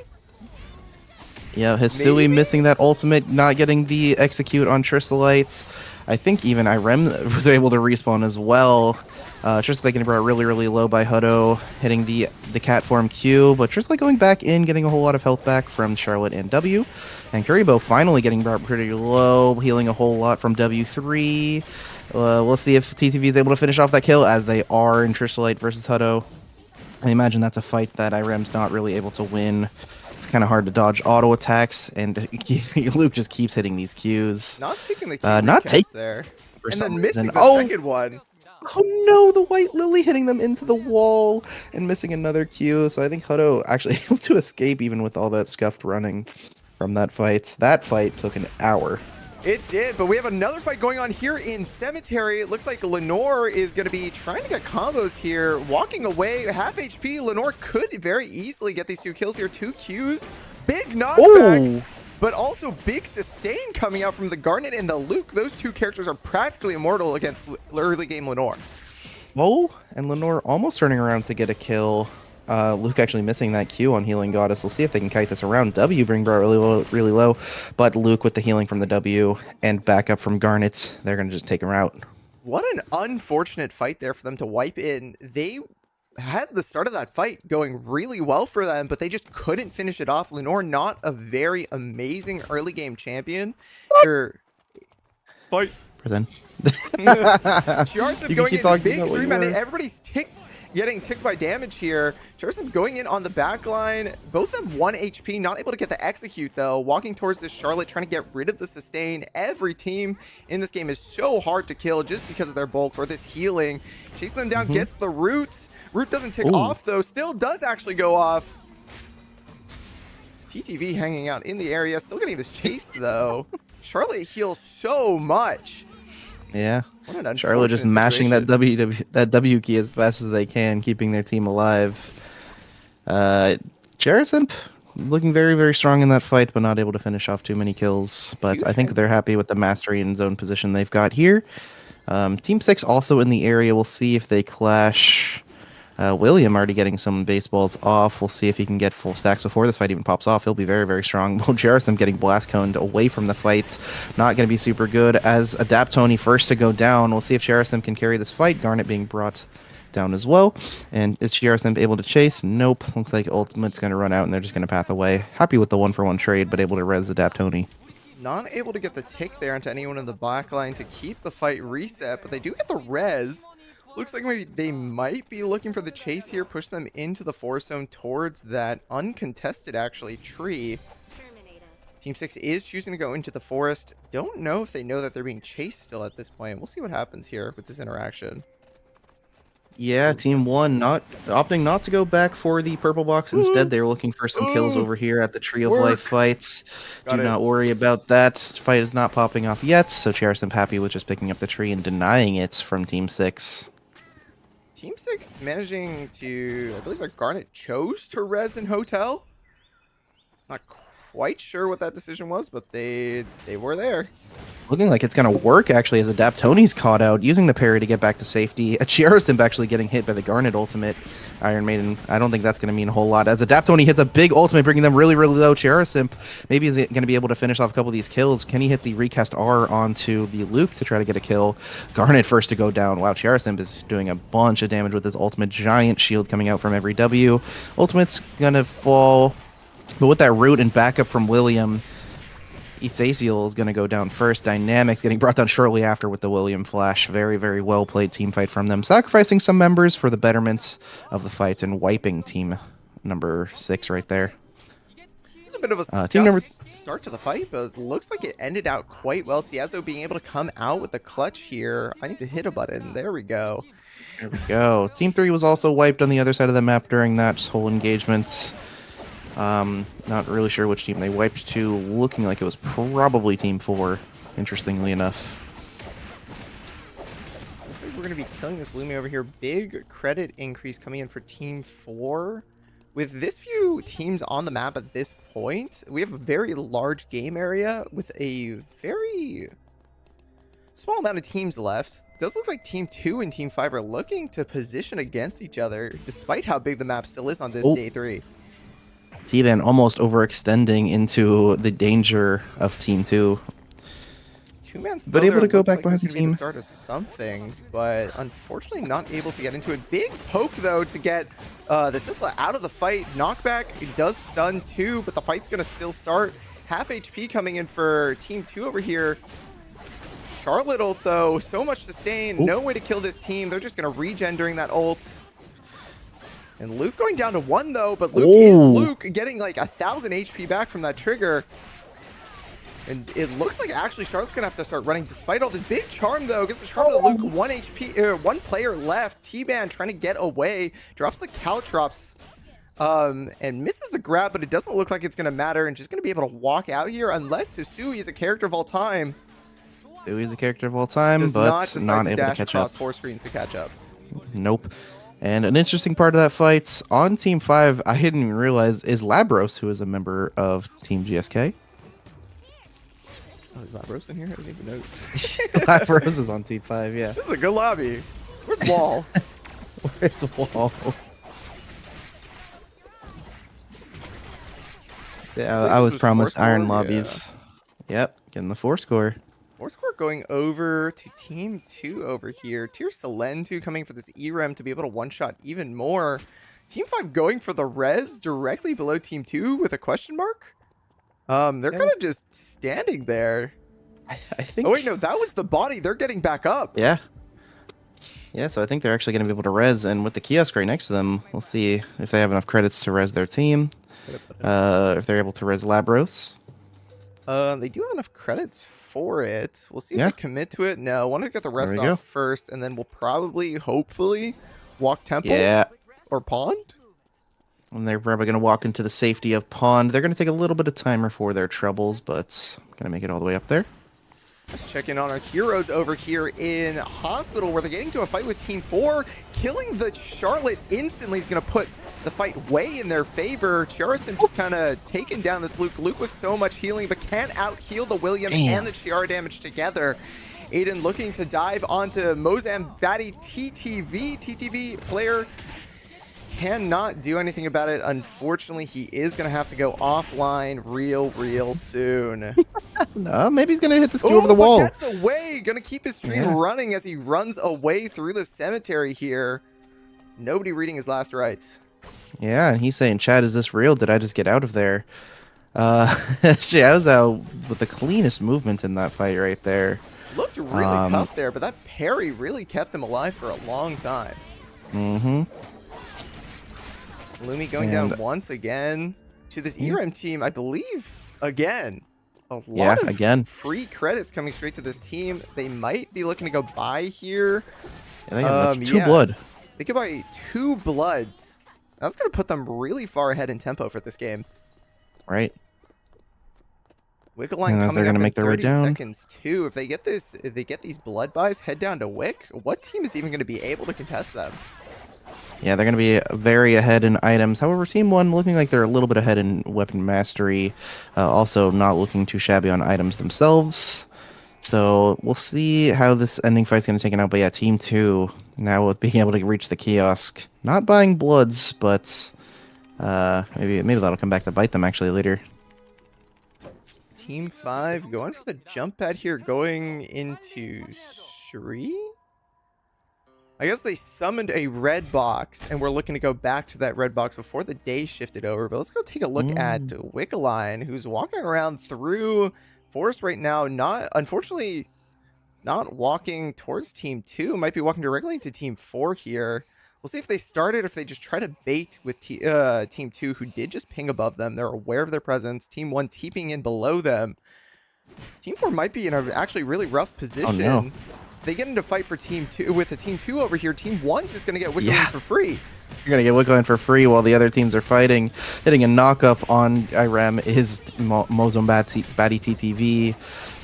Yeah, Hisui missing that ultimate, not getting the execute on Tristolites. I think even Irem was able to respawn as well. Tristolite getting brought really, really low by Hutto, hitting the cat form Q, but Tristolite going back in, getting a whole lot of health back from Charlotte and W. And Kuribo finally getting brought pretty low, healing a whole lot from W3. We'll see if TTV is able to finish off that kill, as they are in Tristolite versus Hutto. I imagine that's a fight that Irem's not really able to win. It's kind of hard to dodge auto attacks, and Luke just keeps hitting these Qs. Not taking the Q there. And then missing the second one. Oh no, the White Lily hitting them into the wall and missing another Q. So I think Hutto actually able to escape even with all that scuffed running from that fight. That fight took an hour. It did, but we have another fight going on here in Cemetery. It looks like Lenore is going to be trying to get combos here, walking away. Half HP, Lenore could very easily get these 2 kills here. 2 Qs, big knockback, but also big sustain coming out from the Garnet and the Luke. Those 2 characters are practically immortal against early game Lenore. Oh, and Lenore almost turning around to get a kill. Luke actually missing that Q on Healing Goddess. We'll see if they can kite this around. W being brought really low, but Luke with the healing from the W and backup from Garnet, they're going to just take him out. What an unfortunate fight there for them to wipe in. They had the start of that fight going really well for them, but they just couldn't finish it off. Lenore, not a very amazing early game champion. Fight. Present. Chiarson going in a big 3-man. Everybody's getting ticked by damage here. Chiarson going in on the back line. Both have 1 HP, not able to get the execute though. Walking towards this Charlotte, trying to get rid of the sustain. Every team in this game is so hard to kill just because of their bulk or this healing. Chasing them down, gets the root. Root doesn't tick off though, still does actually go off. TTV hanging out in the area, still getting this chase though. Charlotte heals so much. Yeah, Charlotte just mashing that W key as fast as they can, keeping their team alive. Jarasimp looking very, very strong in that fight, but not able to finish off too many kills. But I think they're happy with the mastery and zone position they've got here. Team 6 also in the area. We'll see if they clash. William already getting some baseballs off. We'll see if he can get full stacks before this fight even pops off. He'll be very, very strong. Well, Jarasim getting blast coned away from the fights. Not going to be super good. As Adaptoni first to go down, we'll see if Jarasim can carry this fight. Garnet being brought down as well. And is Jarasim able to chase? Nope. Looks like Ultimate's going to run out and they're just going to path away. Happy with the 1-for-1 trade, but able to res Adaptoni. Not able to get the tick there into anyone in the back line to keep the fight reset, but they do get the res. Looks like maybe they might be looking for the chase here, push them into the forest zone towards that uncontested, actually, tree. Team 6 is choosing to go into the forest. Don't know if they know that they're being chased still at this point. We'll see what happens here with this interaction. Yeah, Team 1 opting not to go back for the purple box. Instead, they're looking for some kills over here at the Tree of Life fights. Do not worry about that. Fight is not popping off yet, so Cherisimp happy with just picking up the tree and denying it from Team 6. Team 6 managing to, I believe that Garnet chose to res in Hotel. Not quite sure what that decision was, but they were there. Looking like it's going to work, actually, as Adaptoni's caught out, using the parry to get back to safety. Chiarostimp actually getting hit by the Garnet ultimate. Iron Maiden, I don't think that's going to mean a whole lot. As Adaptoni hits a big ultimate, bringing them really, really low. Chiarostimp maybe is going to be able to finish off a couple of these kills. Can he hit the recast R onto the Luke to try to get a kill? Garnet first to go down. Wow, Chiarostimp is doing a bunch of damage with his ultimate. Giant shield coming out from every W. Ultimate's going to fall. But with that root and backup from William, Ethaziel is going to go down first. Dynamics getting brought down shortly after with the William flash. Very, very well played team fight from them. Sacrificing some members for the betterment of the fight and wiping team number 6 right there. It was a bit of a start to the fight, but it looks like it ended out quite well. Ciazzo being able to come out with the clutch here. I need to hit a button. There we go. There we go. Team 3 was also wiped on the other side of the map during that whole engagement. Not really sure which team they wiped to. Looking like it was probably Team 4, interestingly enough. Looks like we're going to be killing this Lumi over here. Big credit increase coming in for Team 4. With this few teams on the map at this point, we have a very large game area with a very small amount of teams left. Does look like Team 2 and Team 5 are looking to position against each other, despite how big the map still is on this day 3. T-Van almost overextending into the danger of Team 2. Two-man but able to go back behind the team. The start of something, but unfortunately not able to get into it. Big poke, though, to get the Sisla out of the fight. Knockback, it does stun, too, but the fight's going to still start. Half HP coming in for Team 2 over here. Charlotte ult, though, so much sustain. No way to kill this team. They're just going to regen during that ult. And Luke going down to 1, though, but Luke is Luke, getting like 1,000 HP back from that trigger. And it looks like actually Charlotte's going to have to start running despite all this big charm, though. Gets the charm to Luke, 1 HP, 1 player left. T-Ban trying to get away, drops the Caltrops, and misses the grab, but it doesn't look like it's going to matter, and just going to be able to walk out here unless Hisui is a character of all time. Sui's a character of all time, Does but not decide not to able to dash catch up. across 4 screens to catch up. Nope. And an interesting part of that fight on Team 5, I didn't even realize, is Labros, who is a member of Team GSK. Oh, is Labros in here? I didn't even notice. Labros is on Team 5, yeah. This is a good lobby. Where's Wall? Where's Wall? Yeah, I was promised iron lobbies. Yeah. Yep, getting the 4 score. 4 score going over to Team 2 over here. Tier Salentu coming for this EREM to be able to one-shot even more. Team 5 going for the res directly below Team 2 with a question mark. They're kind of just standing there. I think... Oh, wait, no, that was the body. They're getting back up. Yeah. Yeah, so I think they're actually going to be able to res, and with the kiosk right next to them, we'll see if they have enough credits to res their team. If they're able to res Labros. They do have enough credits for it. We'll see if they commit to it. No, want to get the rest off first, and then we'll probably, hopefully, walk Temple or Pond. And they're probably going to walk into the safety of Pond. They're going to take a little bit of timer for their troubles, but going to make it all the way up there. Let's check in on our heroes over here in Hospital, where they're getting to a fight with Team 4. Killing the Charlotte instantly is going to put the fight way in their favor. Chiarasim just kind of taking down this Luke. Luke with so much healing, but can't out-heal the William and the Chiara damage together. Aiden looking to dive onto Mozambique TTV. TTV player cannot do anything about it. Unfortunately, he is going to have to go offline real soon. No, maybe he's going to hit the skill over the wall. Gets away. Going to keep his stream running as he runs away through the cemetery here. Nobody reading his last rites. Yeah, and he's saying, Chad, is this real? Did I just get out of there? Xiaozhao with the cleanest movement in that fight right there. Looked really tough there, but that parry really kept him alive for a long time. Mm-hmm. Lumi going down once again to this EREM team, I believe, again. A lot of free credits coming straight to this team. They might be looking to go buy here. Yeah, they have 2 blood. They could buy 2 bloods. That's going to put them really far ahead in tempo for this game. Right. Wick line coming up in 30 seconds too. If they get this, if they get these blood buys, head down to Wick. What team is even going to be able to contest them? Yeah, they're going to be very ahead in items. However, Team 1 looking like they're a little bit ahead in weapon mastery. Also not looking too shabby on items themselves. So we'll see how this ending fight's going to take it out. But yeah, Team 2 now with being able to reach the kiosk. Not buying bloods, but maybe that'll come back to bite them actually later. Team 5 going for the jump pad here, going into Shri? I guess they summoned a red box, and we're looking to go back to that red box before the day shifted over. But let's go take a look at Wickaline, who's walking around through Forest right now. Unfortunately, not walking towards Team 2. Might be walking directly into Team 4 here. We'll see if they start it, or if they just try to bait with Team 2, who did just ping above them. They're aware of their presence. Team 1 teeping in below them. Team 4 might be in an actually really rough position. Oh, no. They get into fight for Team 2 with the Team 2 over here. Team 1's just going to get Wickaline for free. You're going to get Wickaline for free while the other teams are fighting. Hitting a knock-up on Irem is Mozambique TTV.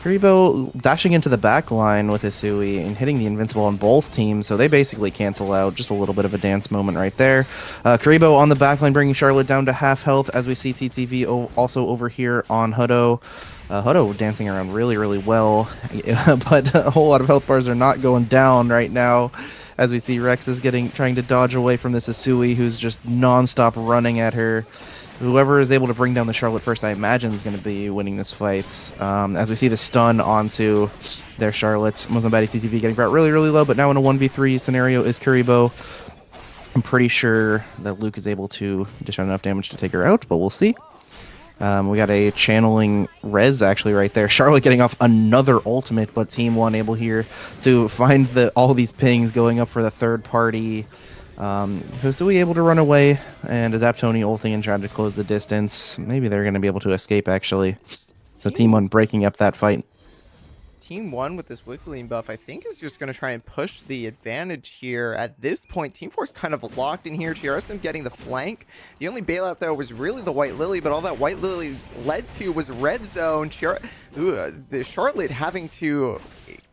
Karibo dashing into the back line with Isui and hitting the invincible on both teams, so they basically cancel out. Just a little bit of a dance moment right there. Karibo on the back line bringing Charlotte down to half health as we see TTV also over here on Hudo. Hudo dancing around really well, but a whole lot of health bars are not going down right now as we see Rex is trying to dodge away from this Isui, who's just non-stop running at her. Whoever is able to bring down the Charlotte first, I imagine, is going to be winning this fight. As we see the stun onto their Charlotte. Mozambique TTV getting brought really low, but now in a 1v3 scenario is Kuribo. I'm pretty sure that Luke is able to dish out enough damage to take her out, but we'll see. We got a channeling res actually right there. Charlotte getting off another ultimate, but Team 1 able here to find all these pings going up for the third party. Hisui able to run away, and Adaptoni ulting and trying to close the distance. Maybe they're going to be able to escape actually. So Team 1 breaking up that fight. Team 1 with this Wiggling buff, I think, is just going to try and push the advantage here. At this point, Team 4 is kind of locked in here. GRSM getting the flank. The only bailout, though, was really the White Lily, but all that White Lily led to was red zone. The Charlotte having to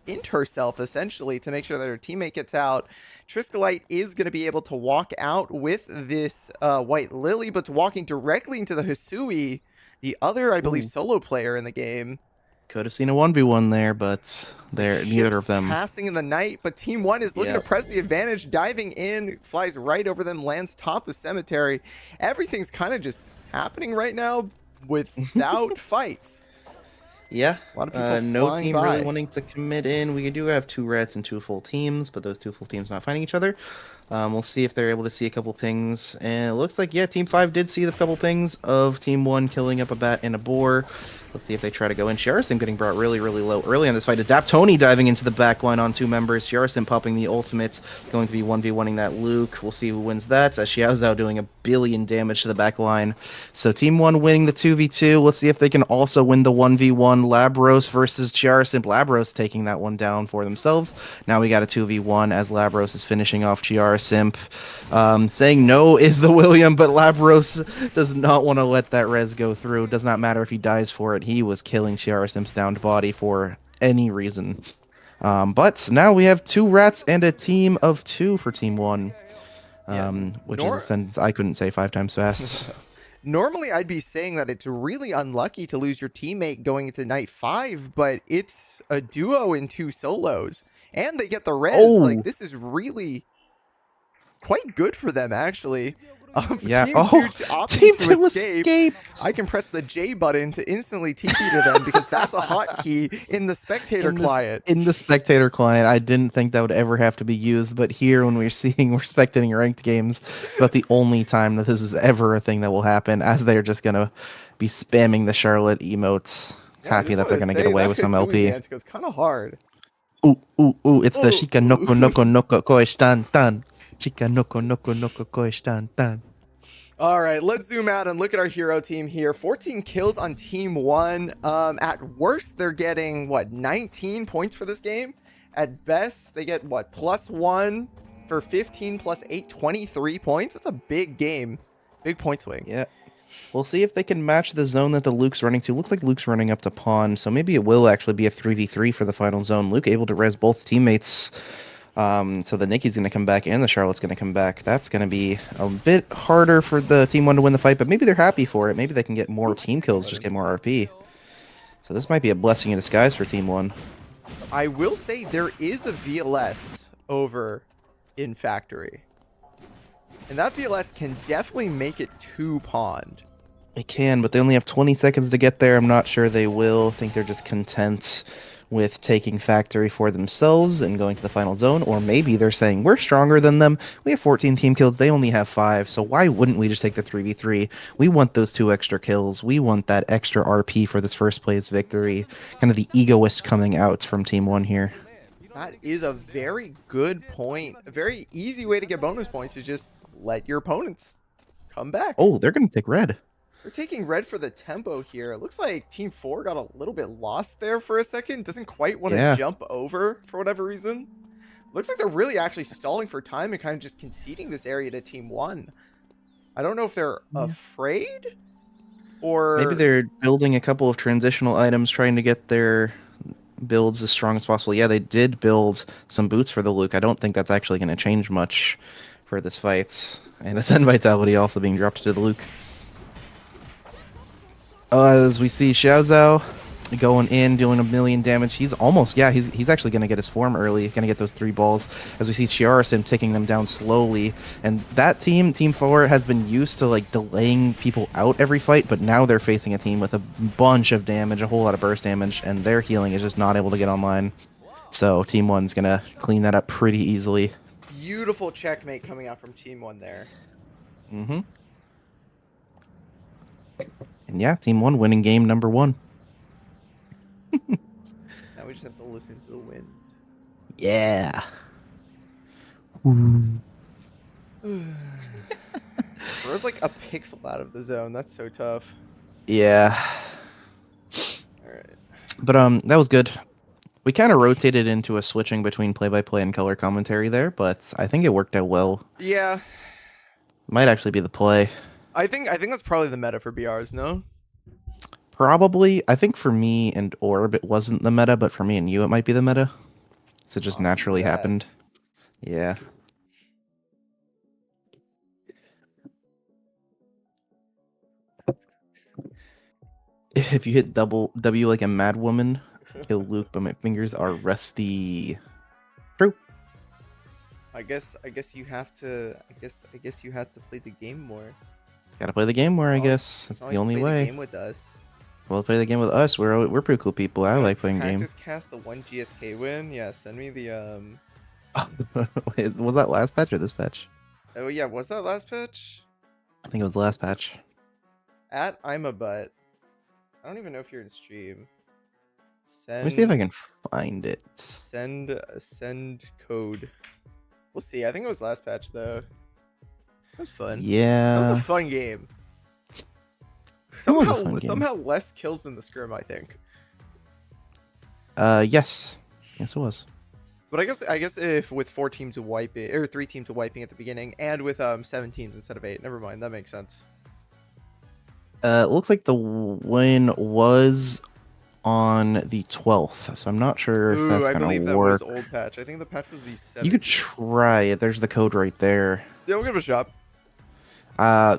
int herself, essentially, to make sure that her teammate gets out. Triskelite is going to be able to walk out with this White Lily, but walking directly into the Hisui, the other, I believe, solo player in the game. Could have seen a 1v1 there, but neither of them. Passing in the night, but Team 1 is looking to press the advantage, diving in, flies right over them, lands top of Cemetery. Everything's kind of just happening right now without fights. Yeah, a lot of people no team by. really wanting to commit in. We do have 2 reds and 2 full teams, but those 2 full teams not finding each other. We'll see if they're able to see a couple pings. And it looks like, yeah, Team 5 did see the couple pings of Team 1 killing up a bat and a boar. Let's see if they try to go in. Shiarasim getting brought really, really low early on this fight. Adaptoni diving into the back line on 2 members. Shiarasim popping the ultimate, going to be 1v1ing that Luke. We'll see who wins that. Xiaozhao doing a billion damage to the back line. So Team 1 winning the 2v2. Let's see if they can also win the 1v1. Labros versus Chiarasimp. Labros taking that one down for themselves. Now we got a 2v1 as Labros is finishing off Chiarasimp. Saying no is the William, but Labros does not want to let that res go through. Does not matter if he dies for it. He was killing Chiarasimp's downed body for any reason. But now we have 2 rats and a team of 2 for Team 1. Which is a sentence I couldn't say 5 times fast. Normally, I'd be saying that it's really unlucky to lose your teammate going into night 5, but it's a duo in 2 solos. And they get the res. Like, this is really quite good for them, actually. Yeah. Team 2 opting to escape. escaped. I can press the J button to instantly TP to them because that's a hotkey in the spectator client. In the spectator client, I didn't think that would ever have to be used, but here when we're spectating ranked games, it's about the only time that this is ever a thing that will happen, as they're just gonna be spamming the Charlotte emotes, happy that they're gonna get away with some LP. It goes kind of hard. Ooh, it's the Shika Noko Noko Noko Koishtan Tan. Chica Noko Noko Noko Koishtan Tan. All right, let's zoom out and look at our hero team here. 14 kills on Team 1. At worst, they're getting, 19 points for this game? At best, they get, +1 for 15 plus 8, 23 points? That's a big game. Big point swing. Yeah. We'll see if they can match the zone that the Luke's running to. Looks like Luke's running up to pawn, so maybe it will actually be a 3v3 for the final zone. Luke able to res both teammates. So the Nikki's going to come back and the Charlotte's going to come back. That's going to be a bit harder for the Team 1 to win the fight, but maybe they're happy for it. Maybe they can get more team kills, just get more RP. So this might be a blessing in disguise for Team 1. I will say there is a VLS over in Factory. And that VLS can definitely make it to Pond. It can, but they only have 20 seconds to get there. I'm not sure they will. I think they're just content with taking Factory for themselves and going to the final zone, or maybe they're saying we're stronger than them. We have 14 team kills, they only have 5, so why wouldn't we just take the 3v3? We want those 2 extra kills. We want that extra RP for this first place victory. Kind of the egoist coming out from Team 1 here. That is a very good point. A very easy way to get bonus points is just let your opponents come back. Oh, they're going to take red. They're taking red for the tempo here. It looks like Team 4 got a little bit lost there for a second. Doesn't quite want to jump over for whatever reason. Looks like they're really actually stalling for time and kind of just conceding this area to Team 1. I don't know if they're afraid or... Maybe they're building a couple of transitional items, trying to get their builds as strong as possible. Yeah, they did build some boots for the Luke. I don't think that's actually going to change much for this fight. And Ascend Vitality also being dropped to the Luke. As we see Xiaozhao going in, doing a million damage. He's almost, he's actually going to get his form early, going to get those 3 balls. As we see Chiarasim taking them down slowly. And that team, Team 4, has been used to delaying people out every fight, but now they're facing a team with a bunch of damage, a whole lot of burst damage, and their healing is just not able to get online. So Team 1's going to clean that up pretty easily. Beautiful checkmate coming out from Team 1 there. Mm-hmm. And yeah, Team 1 winning game number 1. Now we just have to listen to the wind. Yeah. Throws like a pixel out of the zone. That's so tough. Yeah. All right. But that was good. We kind of rotated into a switching between play-by-play and color commentary there, but I think it worked out well. Yeah. Might actually be the play. I think that's probably the meta for BRs, no? Probably. I think for me and Orb, it wasn't the meta, but for me and you, it might be the meta. So it just naturally happened. Yeah. If you hit double W like a mad woman, kill Luke, but my fingers are rusty. True. I guess you have to. I guess you have to play the game more. Gotta play the game more, I Oh, guess. That's the only play way. The game with us. Well, play the game with us. We're pretty cool people. I like playing games. Practice cast the 1 GSK win. Yeah, send me the Wait, was that last patch or this patch? Oh yeah, was that last patch? I think it was the last patch. At I'm a butt. I don't even know if you're in stream. Send. Let me see if I can find it. Send code. We'll see. I think it was last patch though. That was fun. Yeah. That was a fun game. Somehow less kills than the scrim, I think. Yes. Yes, it was. But I guess if with 4 teams wiping or 3 teams wiping at the beginning, and with 7 teams instead of 8, never mind. That makes sense. It looks like the win was on the 12th, so I'm not sure if that's I gonna believe that work. was old patch. I think the patch was the 7th. You could try it. There's the code right there. Yeah, we'll give it a shot.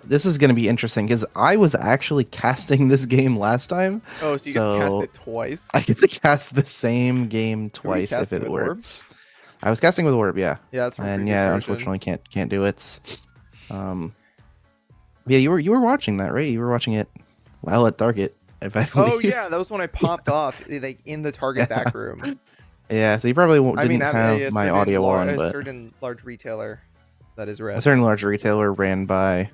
This is gonna be interesting because I was actually casting this game last time. Oh, so you get to cast it twice? I get to cast the same game twice if casting it with works. I was casting with Orb, yeah. Yeah, that's from and previous yeah, version. unfortunately can't do it. Yeah, you were watching that, right? You were watching it while at Target, if I believe. Oh yeah, that was when I popped off like in the Target back room. Yeah, so you probably didn't have my audio on, a but certain large retailer that is red. a certain large retailer ran by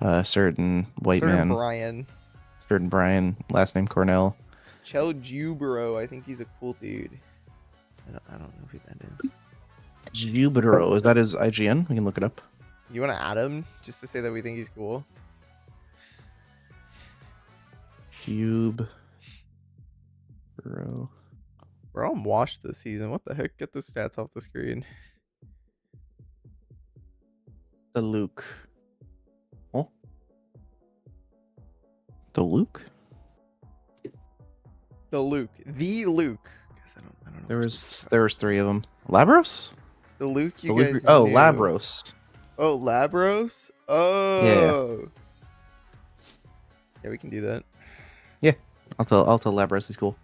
a certain white man. Brian. Certain Brian, last name Cornell. Chel Jubero, I think he's a cool dude. I don't know who that is. Jubero, is that his IGN? We can look it up. You want to add him just to say that we think he's cool? Jubero. We're on wash this season. What the heck? Get the stats off the screen. The Luke. Oh. The Luke? The Luke. The Luke. I don't know. There was 3 of them. Labros? The Luke you The guys Luke, oh, knew. Labros. Oh, Labros? Oh. Yeah. Yeah, we can do that. Yeah. I'll tell Labros he's cool.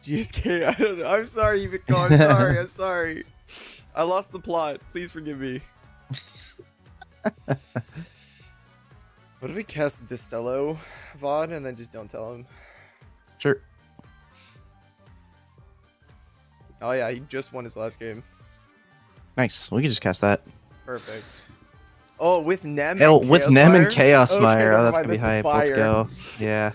GSK, I don't know. I'm sorry, Yukiko. I'm sorry. I'm sorry. I lost the plot. Please forgive me. What if we cast Distello VOD and then just don't tell him? Sure. Oh yeah, he just won his last game. Nice. We can just cast that. Perfect. Oh, with Nem. With Nem and Chaos Fire. Oh, that's mind, gonna be this is hype. Let's fire. go. Yeah.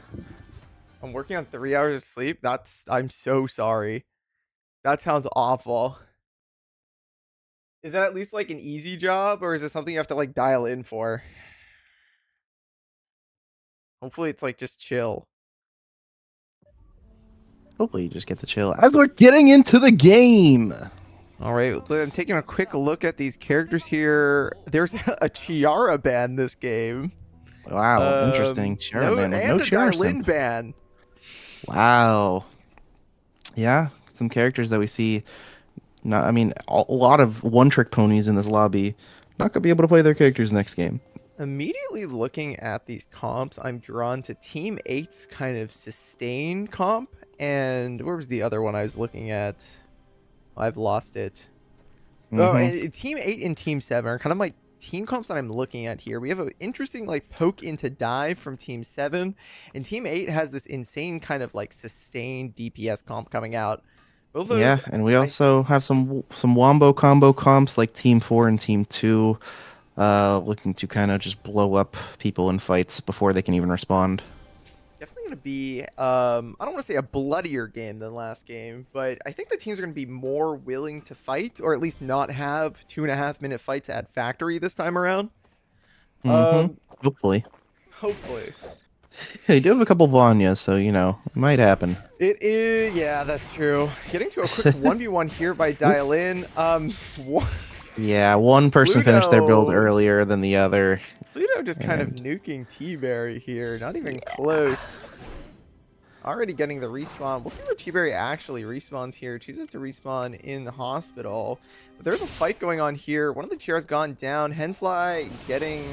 I'm working on 3 hours of sleep. I'm so sorry. That sounds awful. Is that at least like an easy job, or is it something you have to like dial in for? Hopefully it's like just chill. Hopefully you just get to chill as we're getting into the game. All right, I'm taking a quick look at these characters here. There's a Chiara ban this game. Wow, interesting. Chiara ban. And No a Chiara Dylin simp. ban. Wow. Yeah, some characters that we see. A lot of one-trick ponies in this lobby. Not gonna be able to play their characters next game. Immediately looking at these comps, I'm drawn to Team 8's kind of sustain comp. And where was the other one I was looking at? I've lost it. Oh, and Team 8 and Team 7 are kind of my team comps that I'm looking at here. We have an interesting like poke into dive from Team 7. And Team 8 has this insane kind of like sustained DPS comp coming out. Both of Yeah, those, and we also have some wombo combo comps like Team 4 and Team 2 looking to kind of just blow up people in fights before they can even respond. Definitely going to be, I don't want to say a bloodier game than last game, but I think the teams are going to be more willing to fight, or at least not have 2.5-minute fights at factory this time around. Hopefully. Hopefully. They do have a couple Vanyas, so you know it might happen. It is, yeah, that's true. Getting to a quick 1v1 here by Oop. Dial In. Yeah, one person finished their build earlier than the other. Pluto just kind of And nuking T-Berry here. Not even close. Already getting the respawn. We'll see where T-Berry actually respawns here. Chooses to respawn in the hospital. But there's a fight going on here. One of the chairs gone down. Henfly getting...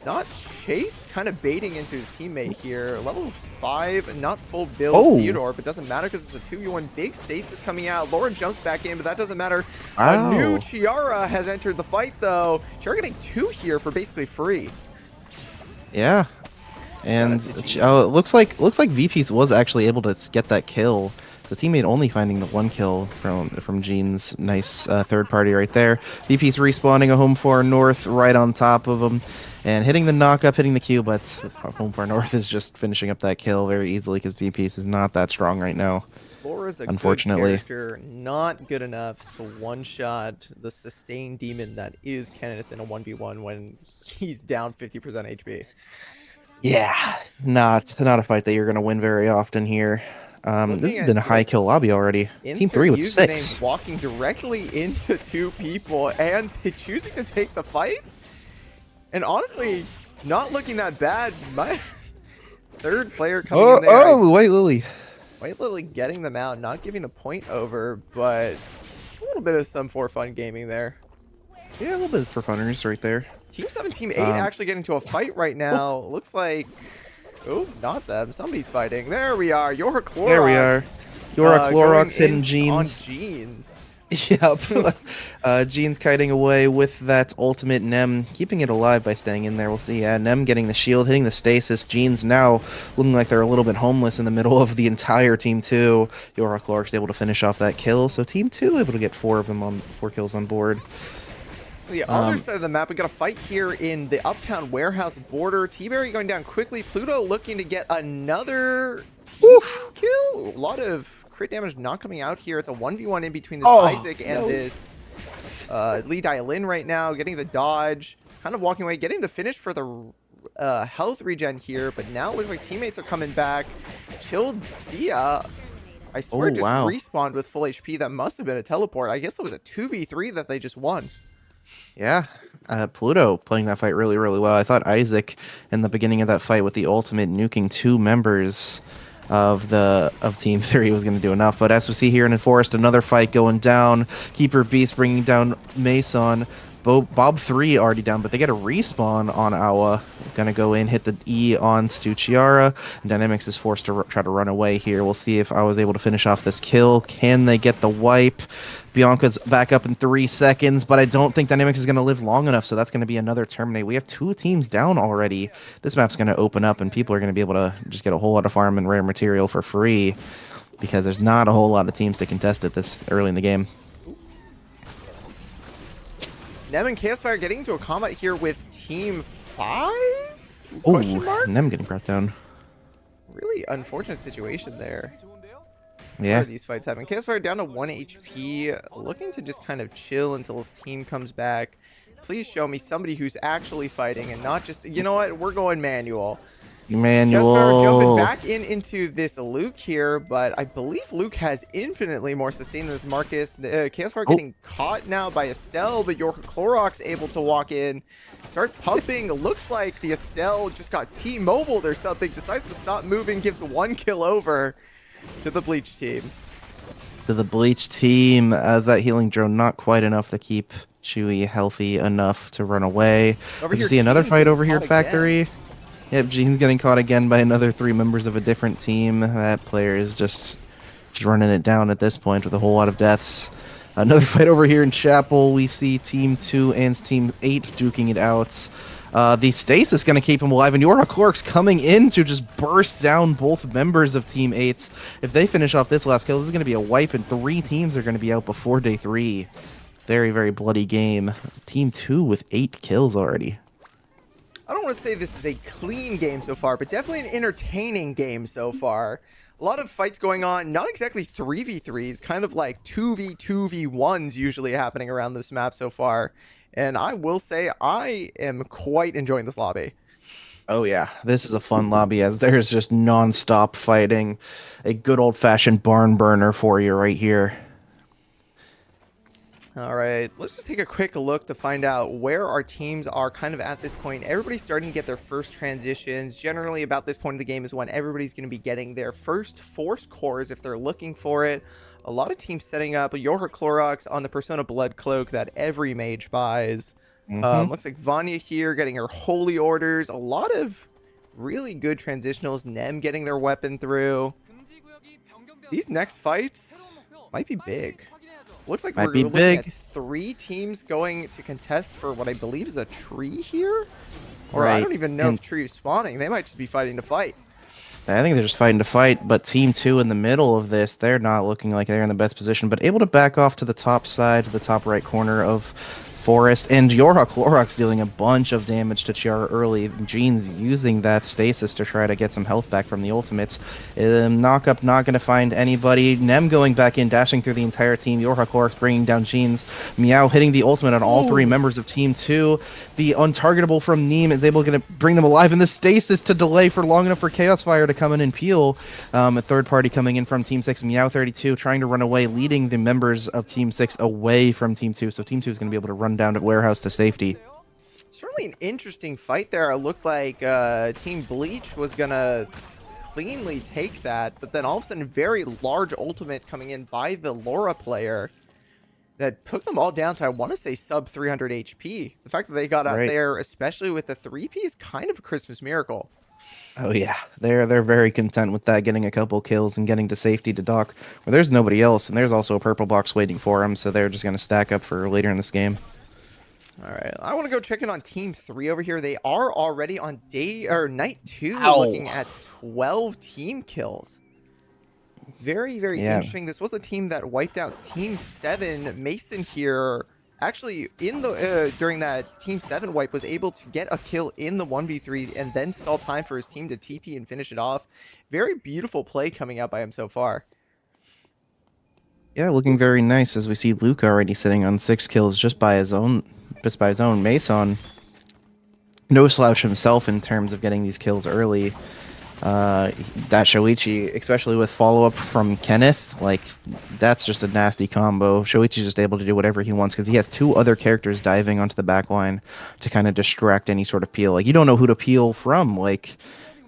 not chased, kind of baiting into his teammate here. Level 5, not full build Theodore, but doesn't matter because it's a 2v1. Big stasis coming out. Laura jumps back in, but that doesn't matter. A new Chiara has entered the fight, though. Chiara getting 2 here for basically free. Yeah. And it looks like VP was actually able to get that kill. So teammate only finding the 1 kill from Jean's nice third party right there. VP's respawning a home for North right on top of him. And hitting the knock-up, hitting the Q, but Home for North is just finishing up that kill very easily because VP's is not that strong right now. Laura's a unfortunately good character, not good enough to one-shot the sustained demon that is Kenneth in a 1v1 when he's down 50% HP. Yeah, not a fight that you're going to win very often here. This has been a high kill lobby already. Team 3 with 6. Walking directly into 2 people and choosing to take the fight. And honestly, not looking that bad. My third player coming in there. Oh, White Lily. White Lily getting them out, not giving the point over, but a little bit of some for fun gaming there. Yeah, a little bit for funners right there. Team 7, Team 8 actually getting to a fight right now. Looks like... oh, not them. Somebody's fighting. There we are. Your Clorox. There we are. Your Clorox hidden Jeans. On Jeans. Yep. Jean's kiting away with that ultimate. Nem keeping it alive by staying in there. We'll see. Yeah, Nem getting the shield, hitting the stasis. Jean's now looking like they're a little bit homeless in the middle of the entire Team 2. Your Clark's able to finish off that kill. So Team 2 able to get 4 kills on board. The other side of the map, we got a fight here in the Uptown Warehouse border. T-Berry going down quickly. Pluto looking to get another kill. A lot of crit damage not coming out here. It's a 1v1 in between this Isaac and this Lee Dialin right now. Getting the dodge. Kind of walking away. Getting the finish for the health regen here. But now it looks like teammates are coming back. Chill Dia, I swear, just respawned with full HP. That must have been a teleport. I guess that was a 2v3 that they just won. Yeah, Pluto playing that fight really, really well. I thought Isaac in the beginning of that fight with the ultimate nuking 2 members of Team 3 was going to do enough. But as we see here in Forest, another fight going down. Keeper Beast bringing down Mason. Bob 3 already down, but they get a respawn on Awa. Gonna go in, hit the E on Chiara. And Dynamics is forced to try to run away here. We'll see if Awa's able to finish off this kill. Can they get the wipe? Bianca's back up in 3 seconds, but I don't think Dynamics is going to live long enough, so that's going to be another terminate. We have 2 teams down already. This map's going to open up, and people are going to be able to just get a whole lot of farm and rare material for free because there's not a whole lot of teams to contest it this early in the game. Nem and Chaos Fire getting into a combat here with Team 5? Oh, Nem getting brought down. Really unfortunate situation there. Yeah. These fights having Chaos Fire down to 1 HP, looking to just kind of chill until his team comes back. Please show me somebody who's actually fighting and not just, you know what, we're going manual. Manual. Chaos Fire jumping back into this Luke here, but I believe Luke has infinitely more sustain than this Marcus. Chaos Fire getting caught now by Estelle, but your Clorox able to walk in, start pumping. Looks like the Estelle just got T-mobiled or something, decides to stop moving, gives 1 kill over to the Bleach team. As that healing drone not quite enough to keep Chewy healthy enough to run away. As you see another fight over here at Factory. Yep, Jean's getting caught again by another 3 members of a different team. That player is just running it down at this point with a whole lot of deaths. Another fight over here in Chapel. We see Team 2 and Team 8 duking it out. The stasis going to keep him alive, and Yorha Clark's coming in to just burst down both members of Team 8. If they finish off this last kill, this is going to be a wipe, and 3 teams are going to be out before day 3. Very, very bloody game. Team 2 with 8 kills already. I don't want to say this is a clean game so far, but definitely an entertaining game so far. A lot of fights going on, not exactly 3v3s, kind of like 2v2v1s usually happening around this map so far. And I will say I am quite enjoying this lobby. Oh yeah, this is a fun lobby as there's just non-stop fighting. A good old-fashioned barn burner for you right here. All right, let's just take a quick look to find out where our teams are kind of at this point. Everybody's starting to get their first transitions. Generally, about this point of the game is when everybody's going to be getting their first force cores if they're looking for it. A lot of teams setting up Yorha Clorox on the Persona Blood Cloak that every mage buys. Mm-hmm. Looks like Vanya here getting her Holy Orders. A lot of really good transitionals. Nem getting their weapon through. These next fights might be big. Looks like Might we're be looking big. at 3 teams going to contest for what I believe is a tree here. Or I Right. don't even know And if tree is spawning. They might just be fighting to fight. I think they're just fighting to fight, but Team 2 in the middle of this, they're not looking like they're in the best position, but able to back off to the top side, to the top right corner of Forest, and Yorha Clorox dealing a bunch of damage to Chiara early. Jean's using that stasis to try to get some health back from the ultimates. Knock up not going to find anybody. Nem going back in, dashing through the entire team. Yorha Clorox bringing down Jean's. Meow hitting the ultimate on all 3 members of Team 2. The untargetable from Neem is able to bring them alive, and the stasis to delay for long enough for Chaos Fire to come in and peel. A third party coming in from Team 6, Meow 32, trying to run away, leading the members of Team 6 away from Team 2. So Team 2 is going to be able to run down to Warehouse to safety. Certainly an interesting fight there. It looked like Team Bleach was going to cleanly take that, but then all of a sudden, very large ultimate coming in by the Laura player that took them all down to, I want to say, sub 300 HP. The fact that they got out Right. there, especially with the 3P, is kind of a Christmas miracle. Oh yeah, they're very content with that, getting a couple kills and getting to safety to dock, where there's nobody else, and there's also a purple box waiting for them, so they're just going to stack up for later in this game. All right, I want to go check in on Team 3 over here. They are already on night 2, Ow. looking at 12 team kills. Very, very Yeah. interesting. This was the team that wiped out Team 7. Mason here, actually, in the during that Team 7 wipe, was able to get a kill in the 1v3 and then stall time for his team to TP and finish it off. Very beautiful play coming out by him so far. Yeah, looking very nice as we see Luke already sitting on 6 kills just by his own Mason. No slouch himself in terms of getting these kills early. That Shoichi, especially with follow-up from Kenneth, like, that's just a nasty combo. Shoichi's just able to do whatever he wants because he has 2 other characters diving onto the back line to kind of distract any sort of peel. Like, you don't know who to peel from. Like,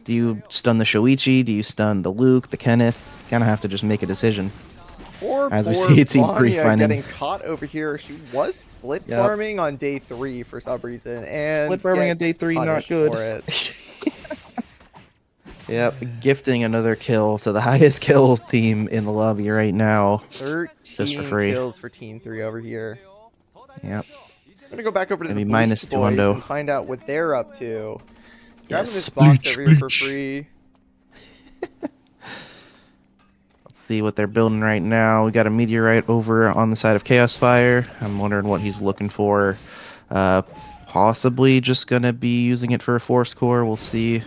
do you stun the Shoichi? Do you stun the Luke, the Kenneth? Kind of have to just make a decision. Poor, As we poor see Team 3 Vanya finding- getting caught over here. She was split Yep. farming on day 3 for some reason, and Split farming on day gets 3, not punished good. for it. Yep, gifting another kill to the highest kill team in the lobby right now. 13 free. kills for Team 3 over here. Yep. I'm gonna go back over to the Maybe Bleach minus two boys hundo. and find out what they're up to. Grabbing Yes, this box Bleach, over here for Bleach. free. Let's see what they're building right now. We got a meteorite over on the side of Chaos Fire. I'm wondering what he's looking for. Possibly just gonna be using it for a force core. We'll see.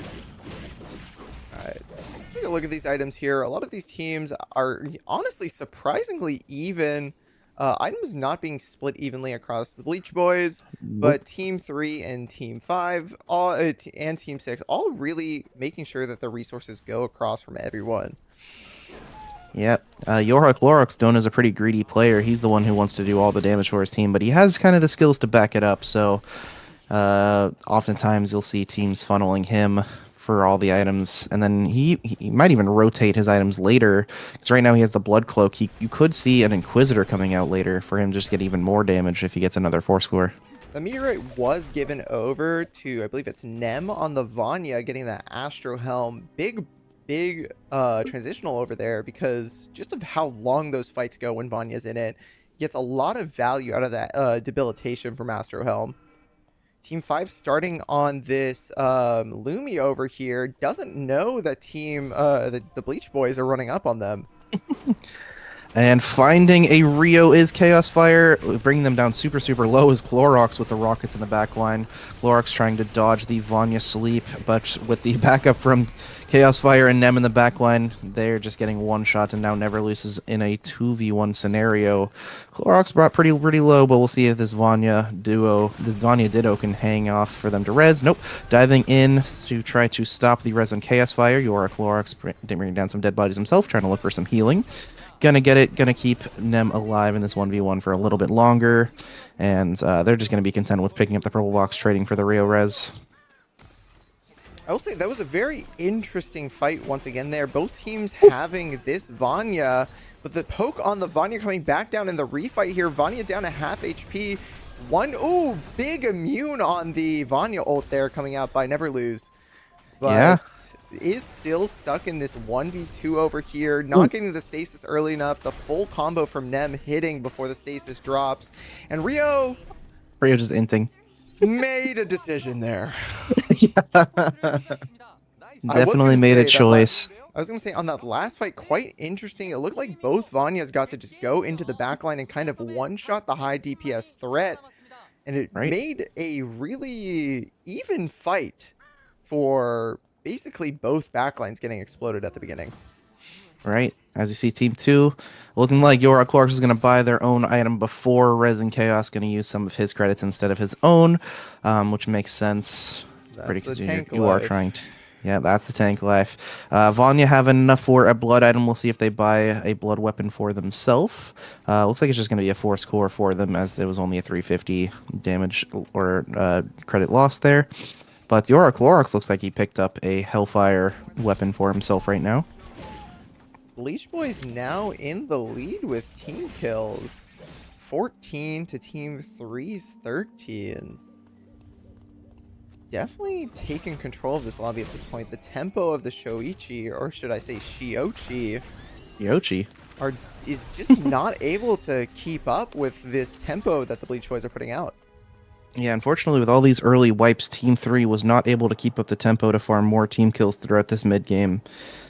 Alright, let's take a look at these items here. A lot of these teams are honestly surprisingly even. Items not being split evenly across the Bleach boys, but Team 3 and Team 5 and Team 6 all really making sure that the resources go across from everyone. Yep. Yorha Clorox, known as a pretty greedy player, he's the one who wants to do all the damage for his team, but he has kind of the skills to back it up, so oftentimes you'll see teams funneling him for all the items, and then he might even rotate his items later, because right now he has the Blood Cloak. You could see an Inquisitor coming out later for him just to get even more damage if he gets another force core. The meteorite was given over to, I believe it's Nem on the Vanya, getting that Astro Helm. Big transitional over there because just of how long those fights go when Vanya's in it. Gets a lot of value out of that debilitation from Astro Helm. Team 5 starting on this Lumi over here doesn't know that the Bleach boys are running up on them. And finding a Rio is Chaos Fire, bringing them down super low is Clorox with the rockets in the back line. Clorox trying to dodge the Vanya sleep, but with the backup from Chaos Fire and Nem in the backline, they're just getting one shot and now never loses in a 2v1 scenario. Clorox brought pretty low, but we'll see if this Vanya Ditto can hang off for them to res. Nope. Diving in to try to stop the res on Chaos Fire. Your Clorox bringing down some dead bodies himself, trying to look for some healing. Gonna get it, gonna keep Nem alive in this 1v1 for a little bit longer. And they're just gonna be content with picking up the purple box, trading for the Rio res. I will say that was a very interesting fight once again there. Both teams having this Vanya, but the poke on the Vanya coming back down in the refight here. Vanya down to half HP. Big immune on the Vanya ult there coming out by Never Lose. But yeah. Is still stuck in this 1v2 over here. Not getting the stasis early enough. The full combo from Nem hitting before the stasis drops. And Rio just inting. Made a decision there. Definitely made a choice. I was going to say, on that last fight, quite interesting. It looked like both Vanyas got to just go into the backline and kind of one-shot the high DPS threat. And it made a really even fight for basically both backlines getting exploded at the beginning. Right. As you see, Team 2 looking like Yora Clark is going to buy their own item before Resin Chaos going to use some of his credits instead of his own, which makes sense. Because you are trying to... Yeah, that's the tank life. Vanya having enough for a blood item. We'll see if they buy a blood weapon for themselves. Looks like it's just going to be a force core for them, as there was only a 350 damage or credit loss there. But Yora Clorox looks like he picked up a Hellfire weapon for himself right now. Bleach Boys now in the lead with team kills. 14 to Team 3's 13. Definitely taking control of this lobby at this point. The tempo of the Shoichi, or should I say Shiochi, is just not able to keep up with this tempo that the Bleach Boys are putting out. Yeah, unfortunately, with all these early wipes, Team 3 was not able to keep up the tempo to farm more team kills throughout this mid-game.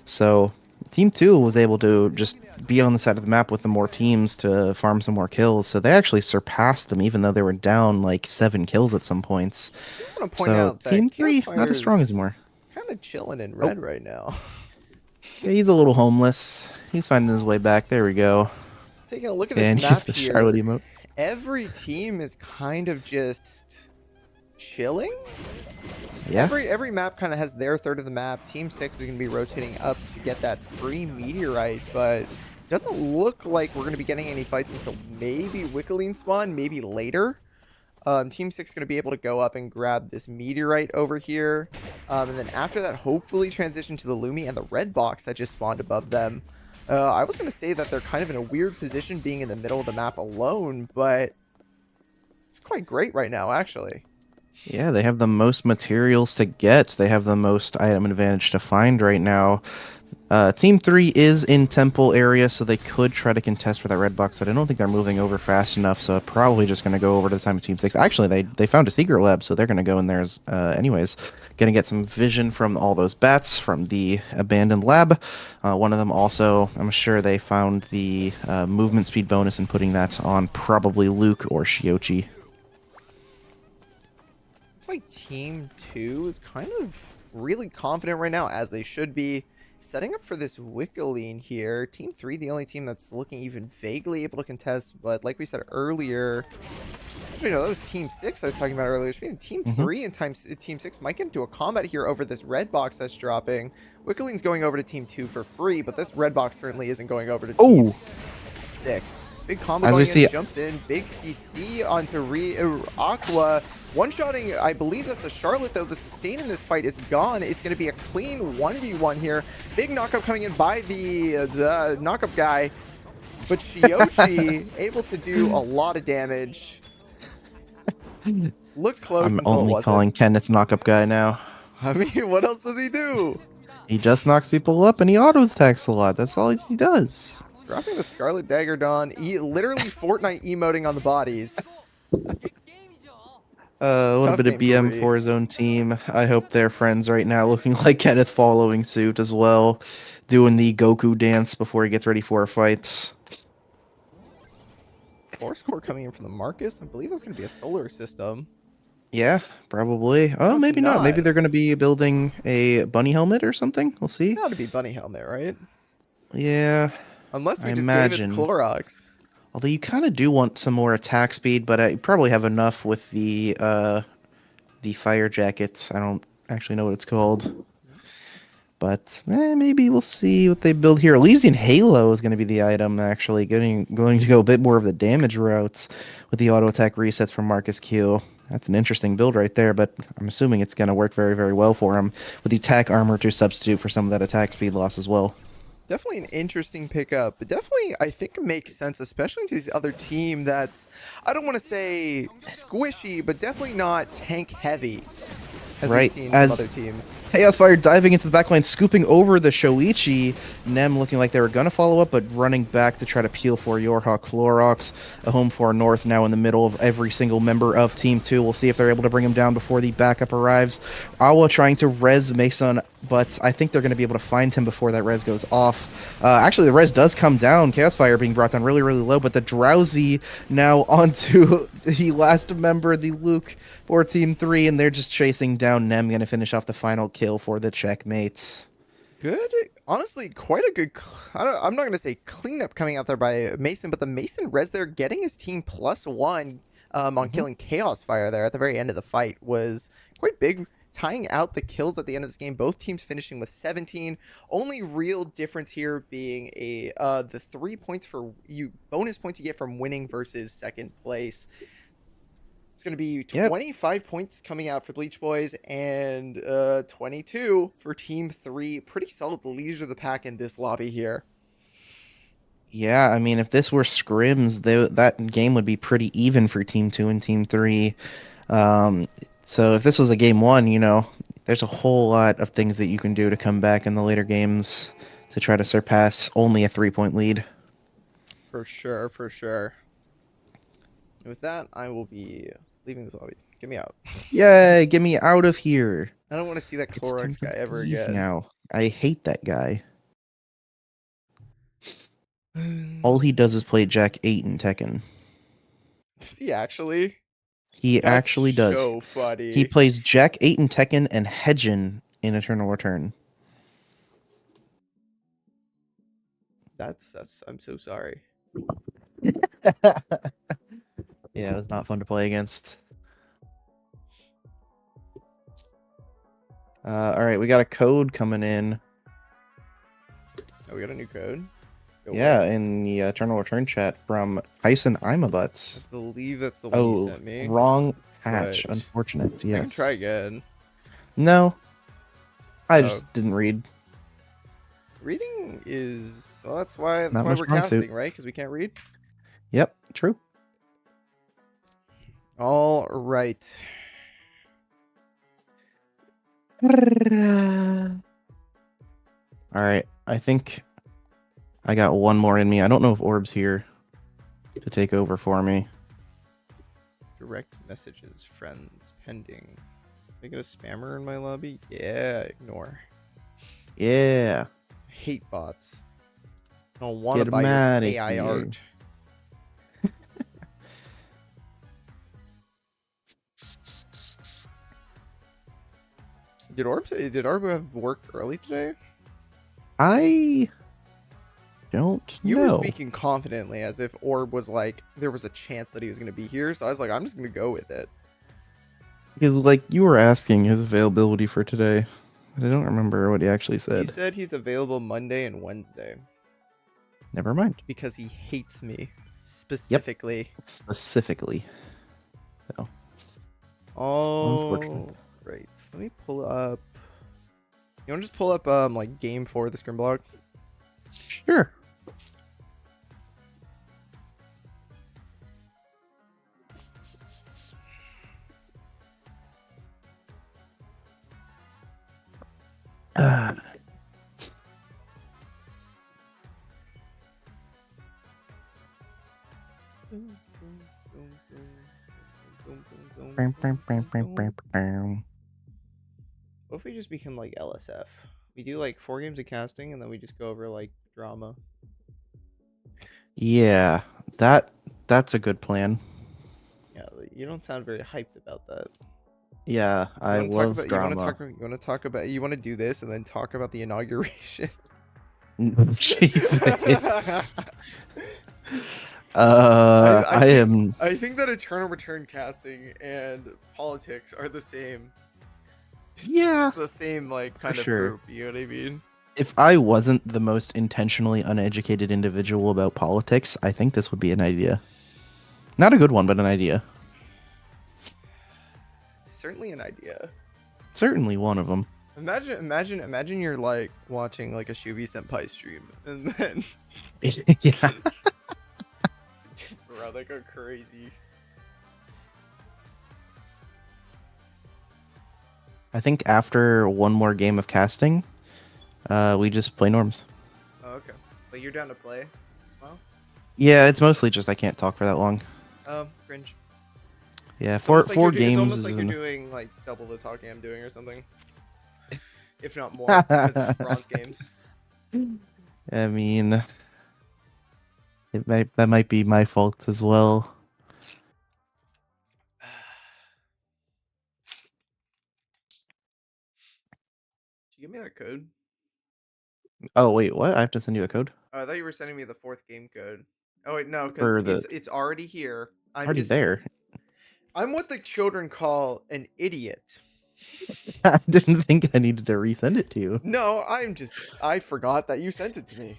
So Team 2 was able to just be on the side of the map with the more teams to farm some more kills. So they actually surpassed them, even though they were down like 7 kills at some points. I want to point out that Team 3 not as strong anymore. Kind of chilling in red right now. Yeah, he's a little homeless. He's finding his way back. There we go. Taking a look at this map the here. Charlotte emote. Every team is kind of just chilling. Yeah. Every map kind of has their third of the map. Team 6 is going to be rotating up to get that free meteorite, but it doesn't look like we're going to be getting any fights until maybe Wickeling spawn, maybe later. Team 6 is going to be able to go up and grab this meteorite over here. And then after that, hopefully transition to the Lumi and the red box that just spawned above them. I was going to say that they're kind of in a weird position being in the middle of the map alone, but it's quite great right now, actually. Yeah, they have the most materials to get. They have the most item advantage to find right now. Team 3 is in Temple area, so they could try to contest for that red box, but I don't think they're moving over fast enough, so probably just going to go over to the time of Team 6. Actually, they found a secret lab, so they're going to go in there anyways. Going to get some vision from all those bats from the abandoned lab. One of them also, I'm sure they found the movement speed bonus and putting that on probably Luke or Shiochi. Looks like Team 2 is kind of really confident right now, as they should be. Setting up for this Wickeling here. Team 3, the only team that's looking even vaguely able to contest, but like we said earlier... Actually, no, that was Team 6 I was talking about earlier. Which means Team 3 and Team 6 might get into a combat here over this red box that's dropping. Wickeling's going over to Team 2 for free, but this red box certainly isn't going over to Team 6. Big combo going in, jumps in. Big CC onto Aqua. One-shotting, I believe that's a Charlotte, though. The sustain in this fight is gone. It's going to be a clean 1v1 here. Big knockup coming in by the knockup guy. But Shiochi able to do a lot of damage. Looked close until it wasn't. I'm only calling Kenneth knockup guy now. I mean, what else does he do? He just knocks people up and he auto-attacks a lot. That's all he does. Dropping the Scarlet Dagger Dawn. Literally Fortnite emoting on the bodies. A little bit of BM for his own team. I hope they're friends right now, looking like Kenneth following suit as well, doing the Goku dance before he gets ready for a fight. Force core coming in from the Marcus. I believe that's going to be a solar system. Yeah, probably. No, Oh, it's maybe not. Maybe not. they're going to be building a bunny helmet or something. We'll see. Gotta be Bunny Helmet, right? Yeah, Unless I we just gave it to imagine. Clorox. Although you kind of do want some more attack speed, but I probably have enough with the fire jackets. I don't actually know what it's called. But maybe we'll see what they build here. Elysian Halo is going to be the item, actually. Going to go a bit more of the damage routes with the auto attack resets from Marcus Q. That's an interesting build right there, but I'm assuming it's going to work very, very well for him with the attack armor to substitute for some of that attack speed loss as well. Definitely an interesting pickup, but definitely I think it makes sense, especially to this other team that's, I don't want to say squishy, but definitely not tank heavy, as we've Right, seen some as other teams. Chaos Fire diving into the backline, scooping over the Shoichi. Nem looking like they were going to follow up, but running back to try to peel for Yorhawk Clorox. A home for North now in the middle of every single member of Team 2. We'll see if they're able to bring him down before the backup arrives. Awa trying to res Mason, but I think they're going to be able to find him before that res goes off. Actually, the res does come down. Chaos Fire being brought down really, really low, but the Drowsy now onto the last member, the Luke for Team 3, and they're just chasing down Nem, going to finish off the final kill for the checkmates. Good, honestly, quite a good. I'm not gonna say cleanup coming out there by Mason, but the Mason res there getting his team +1 on killing Chaos Fire there at the very end of the fight was quite big, tying out the kills at the end of this game. Both teams finishing with 17. Only real difference here being the 3 points for you, bonus points you get from winning versus second place. It's going to be Yep. 25 points coming out for Bleach Boys and 22 for Team 3. Pretty solid leaders of the pack in this lobby here. Yeah, I mean, if this were scrims, that game would be pretty even for Team 2 and Team 3. Um, so if this was a game 1, there's a whole lot of things that you can do to come back in the later games to try to surpass only a 3-point lead. For sure, for sure. And with that, I will be leaving this lobby. Get me out. Yay, get me out of here. I don't want to see that It's time Clorox to guy ever leave again. now. I hate that guy. All he does is play Jack 8 in Tekken. See, actually, He that's actually does. so He funny. plays Jack 8 in Tekken and Hedgen in Eternal Return. That's. I'm so sorry. Yeah, it was not fun to play against. All right, we got a code coming in. Oh, we got a new code. Go Yeah, away. in the Eternal Return chat from Tyson I Imabutts. believe that's the one you sent me. Wrong hatch. But Unfortunate. I Yes. can try again. No, I just Oh. didn't read. Reading is well. That's why Not my we're strong suit. casting, right? Because we can't read. Yep, true. All right. All right, I think I got one more in me. I don't know if Orb's here to take over for me. Direct messages, friends, pending. Did I get a spammer in my lobby? Yeah, ignore. Yeah. Hate bots. I don't want to Get buy 'em your outta AI here. art. Did Orb have work early today? I don't You know. were speaking confidently as if Orb was like there was a chance that he was going to be here, so I was like, I'm just going to go with it. Because, like, you were asking his availability for today. But I don't remember what he actually He said. said he's available Monday and Wednesday Never mind. because he hates me specifically. Specifically. So, Oh, unfortunate. great. Let me pull up. You want to just pull up like game 4 of the scrim blog? Sure. Ah. What if we just become like LSF? We do like 4 games of casting and then we just go over like drama. Yeah, that's a good plan. Yeah, you don't sound very hyped about that. Yeah, I You want to talk love about? drama. You want to talk about? You want to do this and then talk about the inauguration? Jesus. I I think am. I think that Eternal Return casting and politics are Yeah, the same like for kind of sure. group. You know what I mean? If I wasn't the most intentionally uneducated individual about politics, I think this would be an idea. Not a good one, but an idea. It's certainly an idea. Certainly one of them. Imagine you're like watching like a shuvisenpai stream and then Yeah. bro, they go crazy. I think after one more game of casting, we just play norms. Oh, okay. Like you're down to play? Well, Yeah, it's mostly just I can't talk for that long. cringe. Yeah, It's four almost like four it's games almost is like you're an... doing like double the talking I'm doing or something, if not more, because it's bronze games. I mean, that might be my fault as well. Did you give me that code? Oh wait, what? I have to send you a code Oh, I thought you were sending me the 4th game code. Oh wait, no, because for the. it's already here. It's already there. I'm what the children call an idiot. I didn't think I needed to resend it to you. No, I forgot that you sent it to me.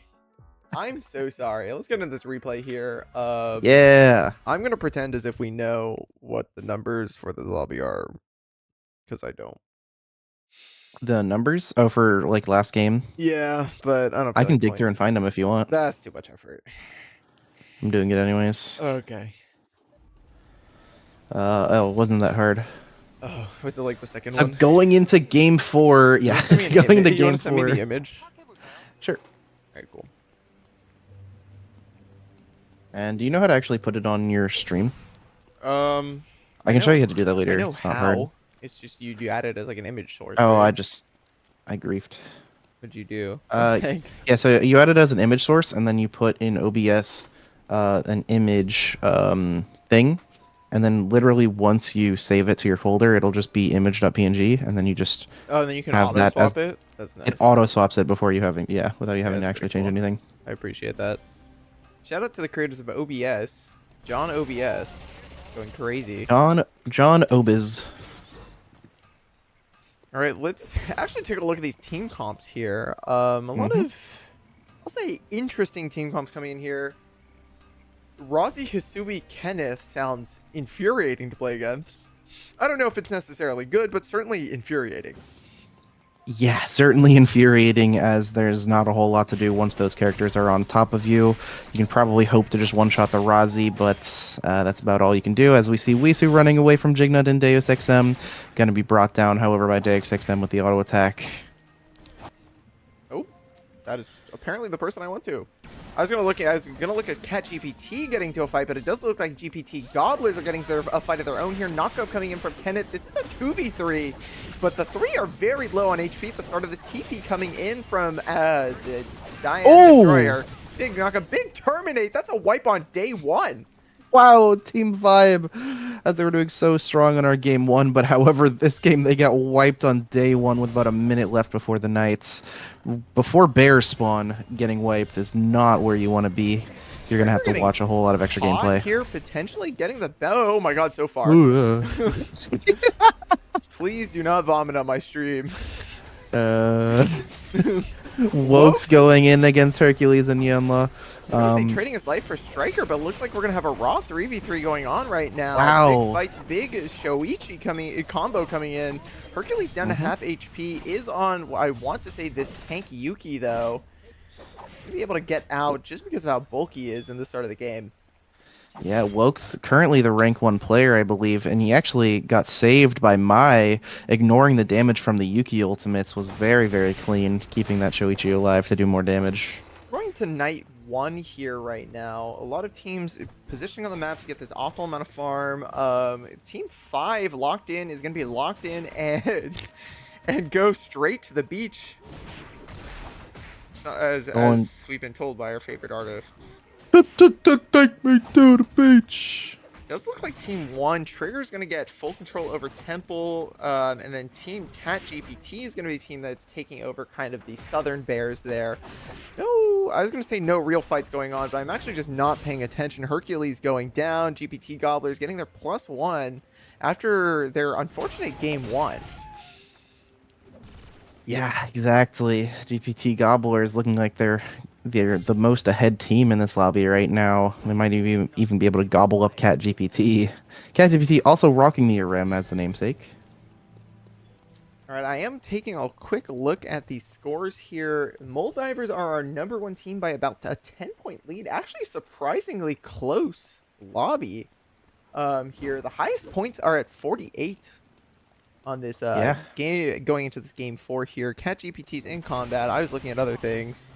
I'm so sorry. Let's get into this replay here. Yeah. I'm gonna pretend as if we know what the numbers for the lobby are, because I don't. The numbers? Oh, for like last game? Yeah, but I don't. I can dig through and find them if you want. That's too much effort. I'm doing it anyways. Okay. Oh, it wasn't that hard. Oh, was it like the second So one? going into game 4, yeah, going into game 4. Send me the image. Sure. Alright, cool. And do you know how to actually put it on your stream? I I can show you how to do that I later. know It's not hard. how. It's just you add it as like an image source. Oh, right? I griefed. What'd you do? Thanks. Yeah, so you add it as an image source, and then you put in OBS an image thing, and then literally once you save it to your folder, it'll just be image.png, and then you just and then you can have auto that swap it. That's nice. it auto swaps it before you having without you having to that's actually pretty change cool. anything. I appreciate that. Shout out to the creators of OBS, John OBS, going crazy. John Obiz. All right, let's actually take a look at these team comps here. A lot of, I'll say, interesting team comps coming in here. Razi Hisui Kenneth sounds infuriating to play against. I don't know if it's necessarily good, but certainly infuriating. Yeah, certainly infuriating, as there's not a whole lot to do once those characters are on top of you. You can probably hope to just one-shot the Razi, but that's about all you can do, as we see Wisu running away from Jignut and Deus XM. Going to be brought down, however, by Deus XM with the auto attack. Oh, that is apparently the person I want to. I was gonna look at Cat GPT getting to a fight, but it does look like GPT Gobblers are getting a fight of their own here. Knockup coming in from Kenneth. This is a 2v3, but the 3 are very low on HP at the start of this. TP coming in from the Diane Destroyer. Big knockup, big terminate. That's a wipe on day 1. Wow, team vibe, as they were doing so strong on our game 1, but however, this game they got wiped on day 1 with about a minute left before the Knights. Before bear spawn, getting wiped is not where you want to be. You're going to have to watch a whole lot of extra gameplay. Here, potentially getting the bell. Oh my god, so far. Please do not vomit on my stream. Woke's going in against Hercules and Yunla. Trading his life for Striker, but looks like we're gonna have a raw 3v3 going on right now. Wow. Big fights, big Shoichi combo coming in. Hercules down to half HP, is on, I want to say, this tank Yuki though. Gonna be able to get out just because of how bulky he is in the start of the game. Yeah, Woke's currently the rank 1 player, I believe, and he actually got saved by Mai. Ignoring the damage from the Yuki ultimates was very, very clean, keeping that Shoichi alive to do more damage. Going to Night 1 here right now. A lot of teams positioning on the map to get this awful amount of farm. Team 5 locked in is going to be locked in and go straight to the beach. So, as we've been told by our favorite artists. Take me to the beach. does look like Team 1, Trigger's going to get full control over Temple, and then Team Cat GPT is going to be a team that's taking over kind of the Southern Bears there. No, I was going to say no real fights going on, but I'm actually just not paying attention. Hercules going down, GPT Gobblers getting their +1 after their unfortunate game 1. Yeah, exactly. GPT Gobblers looking like they're the most ahead team in this lobby right now. They might even be able to gobble up Cat GPT. Cat GPT also rocking the RM as the namesake. All right, I am taking a quick look at the scores here. Moldivers are our #1 team by about a 10-point lead. Actually, surprisingly close lobby here. The highest points are at 48 on this game, going into this game 4 here. Cat GPT's in combat. I was looking at other things.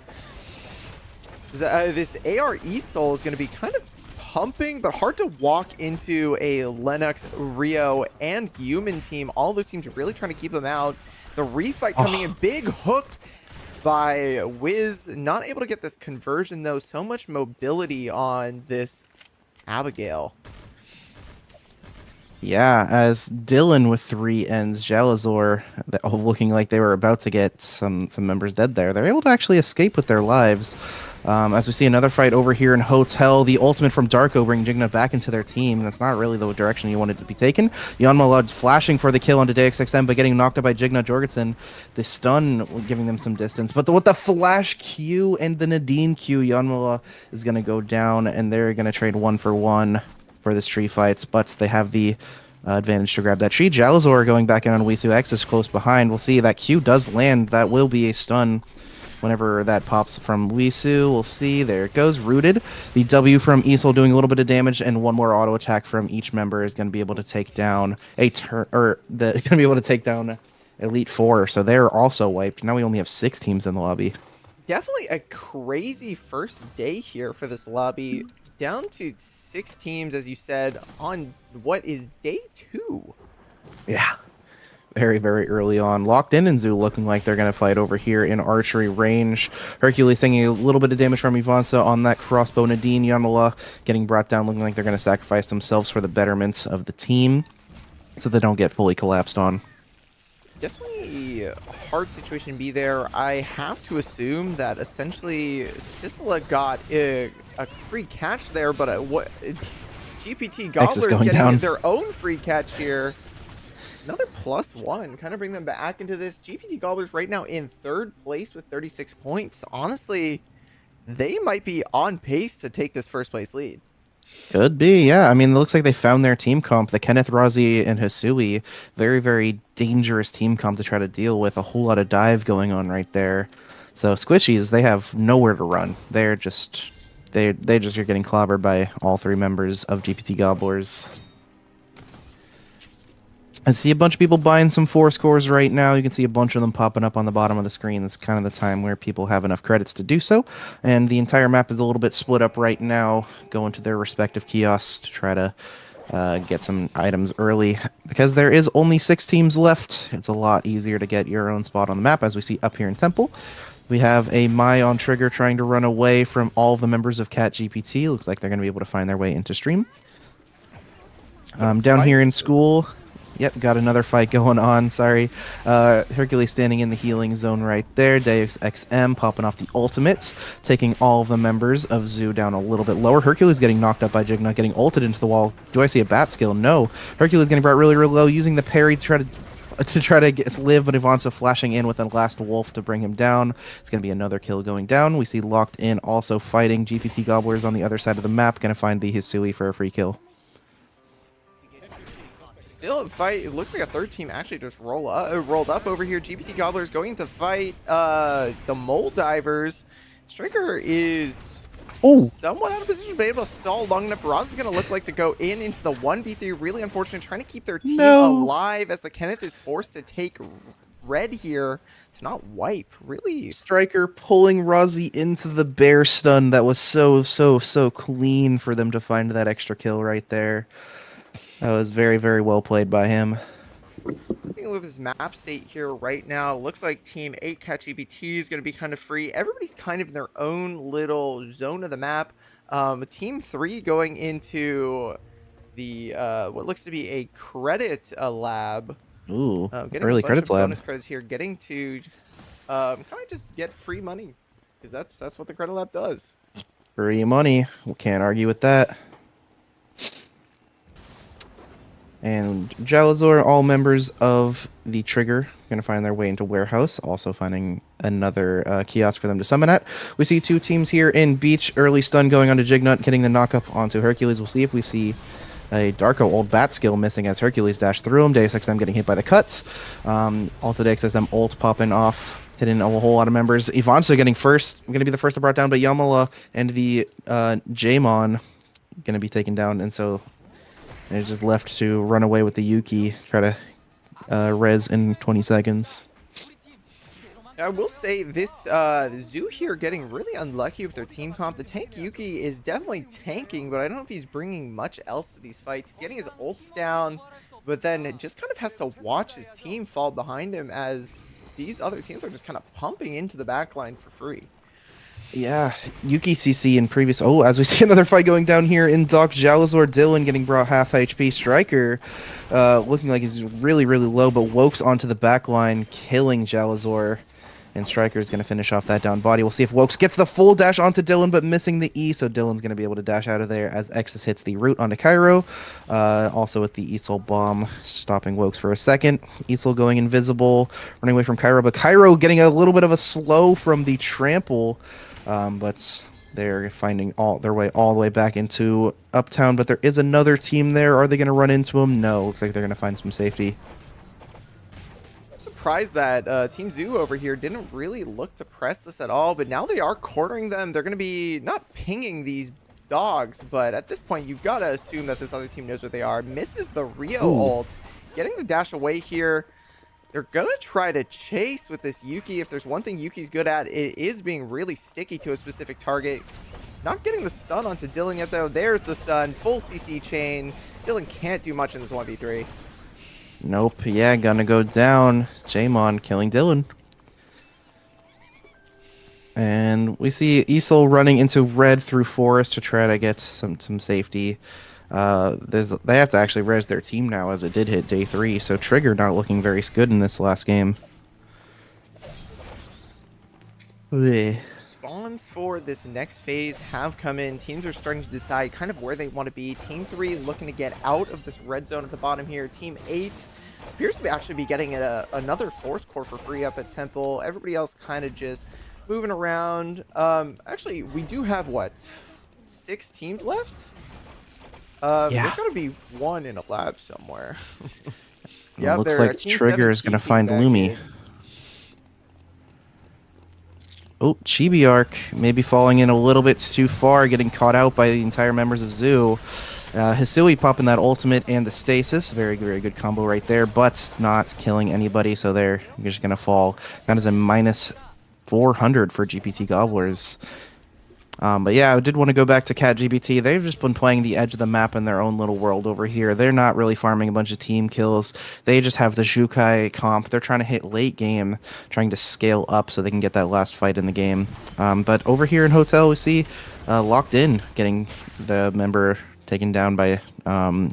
This ARE Soul is going to be kind of pumping, but hard to walk into a Lennox, Rio, and Human team. All those teams are really trying to keep them out. The refight coming in. Big hook by Wiz. Not able to get this conversion, though. So much mobility on this Abigail. Yeah, as Dylan with 3 ends, Jalazor looking like they were about to get some members dead there. They're able to actually escape with their lives. As we see another fight over here in Hotel, the ultimate from Darko bringing Jigna back into their team. That's not really the direction you wanted to be taken. Jan Malad flashing for the kill onto DXXM, but getting knocked out by Jigna Jorgensen. The stun giving them some distance. But with the flash Q and the Nadine Q, Jan Malad is going to go down, and they're going to trade 1 for 1 for this tree fights, but they have the advantage to grab that tree. Jalazor going back in on Wisu X is close behind. We'll see that Q does land. That will be a stun whenever that pops from Wisu. We'll see. There it goes. Rooted. The W from Isol doing a little bit of damage, and one more auto attack from each member is going to be able to take down going to be able to take down Elite Four. So they're also wiped. Now we only have 6 teams in the lobby. Definitely a crazy first day here for this lobby. Down to 6 teams, as you said, on what is day 2. Yeah. Very, very early on. Locked in and Zoo looking like they're going to fight over here in archery range. Hercules taking a little bit of damage from Ivansa on that crossbow. Nadine, Yamala getting brought down, looking like they're going to sacrifice themselves for the betterment of the team so they don't get fully collapsed on. Definitely a hard situation to be there. I have to assume that essentially Sisla got a free catch there, but GPT Gobblers getting down. Their own free catch here. Another +1, kind of bring them back into this. GPT Gobblers right now in 3rd place with 36 points. Honestly, they might be on pace to take this 1st place lead. Could be, yeah. I mean, it looks like they found their team comp. The Kenneth, Razi, and Hisui. Very, very dangerous team comp to try to deal with. A whole lot of dive going on right there. So Squishies, they have nowhere to run. They're just... They just are getting clobbered by all 3 members of GPT Gobblers. I see a bunch of people buying some 4 scores right now. You can see a bunch of them popping up on the bottom of the screen. It's kind of the time where people have enough credits to do so. And the entire map is a little bit split up right now, going to their respective kiosks to try to get some items early. Because there is only 6 teams left, it's a lot easier to get your own spot on the map, as we see up here in Temple. We have a Mai on Trigger trying to run away from all of the members of Cat GPT. Looks like they're going to be able to find their way into stream. Down here in school... Yep, got another fight going on, sorry. Hercules standing in the healing zone right there. Deus XM popping off the ultimate, taking all of the members of Zoo down a little bit lower. Hercules getting knocked up by Jigna, getting ulted into the wall. Do I see a bat skill? No. Hercules getting brought really, really low, using the parry to try to live, but Ivansa flashing in with a last wolf to bring him down. It's going to be another kill going down. We see Locked In also fighting. GPT Gobblers on the other side of the map, going to find the Hisui for a free kill. Still a fight. It looks like a 3rd team actually just rolled up over here. GPT Gobblers going to fight the Mole Divers. Striker is somewhat out of position, but able to stall long enough. Roz is going to look like to go into the 1v3. Really unfortunate, trying to keep their team alive as the Kenneth is forced to take red here to not wipe. Really, Striker pulling Rozzy into the bear stun. That was so clean for them to find that extra kill right there. That was very, very well played by him. Looking at this map state here right now, looks like Team 8 Cat GPT is going to be kind of free. Everybody's kind of in their own little zone of the map. Team 3 going into the what looks to be a credit lab. Ooh, Getting a early bunch credits of lab. bonus credits here, getting to kind of just get free money because that's what the credit lab does. Free money. We can't argue with that. And Jalazor, all members of the Trigger, going to find their way into Warehouse, also finding another kiosk for them to summon at. We see two teams here in Beach. Early stun going onto Jignut, getting the knockup onto Hercules. We'll see if we see a Darko old bat skill missing as Hercules dash through him. Deus Ex them getting hit by the cuts. Also Deus Ex them ult popping off, hitting a whole lot of members. Ivanso getting first, going to be the first to brought down, but Yamala and the Jaemon going to be taken down, and so they're just left to run away with the Yuki, try to res in 20 seconds. I will say this Zoo here getting really unlucky with their team comp. The tank Yuki is definitely tanking, but I don't know if he's bringing much else to these fights. He's getting his ults down, but then just kind of has to watch his team fall behind him as these other teams are just kind of pumping into the backline for free. Yeah, Yuki CC in previous... Oh, as we see another fight going down here in Doc, Jalazor Dylan getting brought half HP. Striker looking like he's really, really low, but Wokes onto the back line, killing Jalazor. And Striker is going to finish off that down body. We'll see if Wokes gets the full dash onto Dylan, but missing the E, so Dylan's going to be able to dash out of there as Exus hits the root onto Cairo. Also with the Easel bomb, stopping Wokes for a second. Easel going invisible, running away from Cairo, but Cairo getting a little bit of a slow from the trample. But they're finding their way all the way back into Uptown, but there is another team there. Are they going to run into them? No, looks like they're going to find some safety. Surprised that Team Zoo over here didn't really look to press this at all, but now they are cornering them. They're going to be not pinging these dogs, but at this point you've got to assume that this other team knows what they are. Misses the Rio ult, getting the dash away here. They're going to try to chase with this Yuki. If there's one thing Yuki's good at, it is being really sticky to a specific target. Not getting the stun onto Dylan yet, though. There's the stun. Full CC chain. Dylan can't do much in this 1v3. Nope. Yeah, gonna go down. Jaemon killing Dylan. And we see Easel running into red through forest to try to get some safety. They have to actually res their team now, as it did hit day 3, so Trigger not looking very good in this last game. Blech. Spawns for this next phase have come in. Teams are starting to decide kind of where they want to be. Team 3 looking to get out of this red zone at the bottom here. Team 8 appears to be actually be getting another 4th core for free up at Temple. Everybody else kind of just moving around. Actually, we do have, what, 6 teams left? Yeah. There's got to be one in a lab somewhere. Yeah, looks like Trigger is going to find Lumi. Oh, Chibi Arc maybe falling in a little bit too far, getting caught out by the entire members of Zoo. Hisui popping that ultimate and the stasis. Very, very good combo right there, but not killing anybody, so they're just going to fall. That is a minus 400 for GPT Gobblers. But yeah, I did want to go back to Cat GPT. They've just been playing the edge of the map in their own little world over here. They're not really farming a bunch of team kills. They just have the Xiukai comp. They're trying to hit late game, trying to scale up so they can get that last fight in the game. But over here in Hotel, we see Locked In getting the member taken down by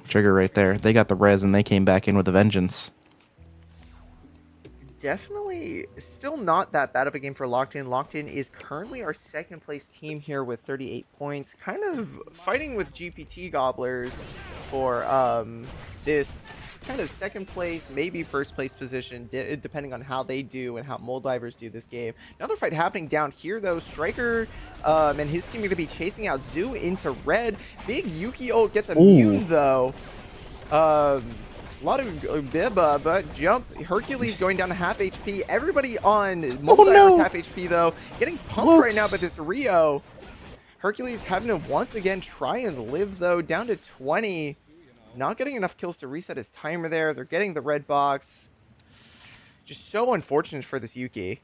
Trigger right there. They got the res and they came back in with a vengeance. Definitely still not that bad of a game for Locked In. Locked In is currently our 2nd place team here with 38 points. Kind of fighting with GPT Gobblers for this kind of 2nd place, maybe 1st place position, depending on how they do and how Molddivers do this game. Another fight happening down here, though. Striker and his team are going to be chasing out Zoo into red. Big Yuki ult gets immune, though. A lot of Biba, but jump. Hercules going down to half HP. Everybody on Molddivers half HP, though. Getting pumped right now by this Rio. Hercules having to once again try and live, though. Down to 20. Not getting enough kills to reset his timer there. They're getting the red box. Just so unfortunate for this Yuki.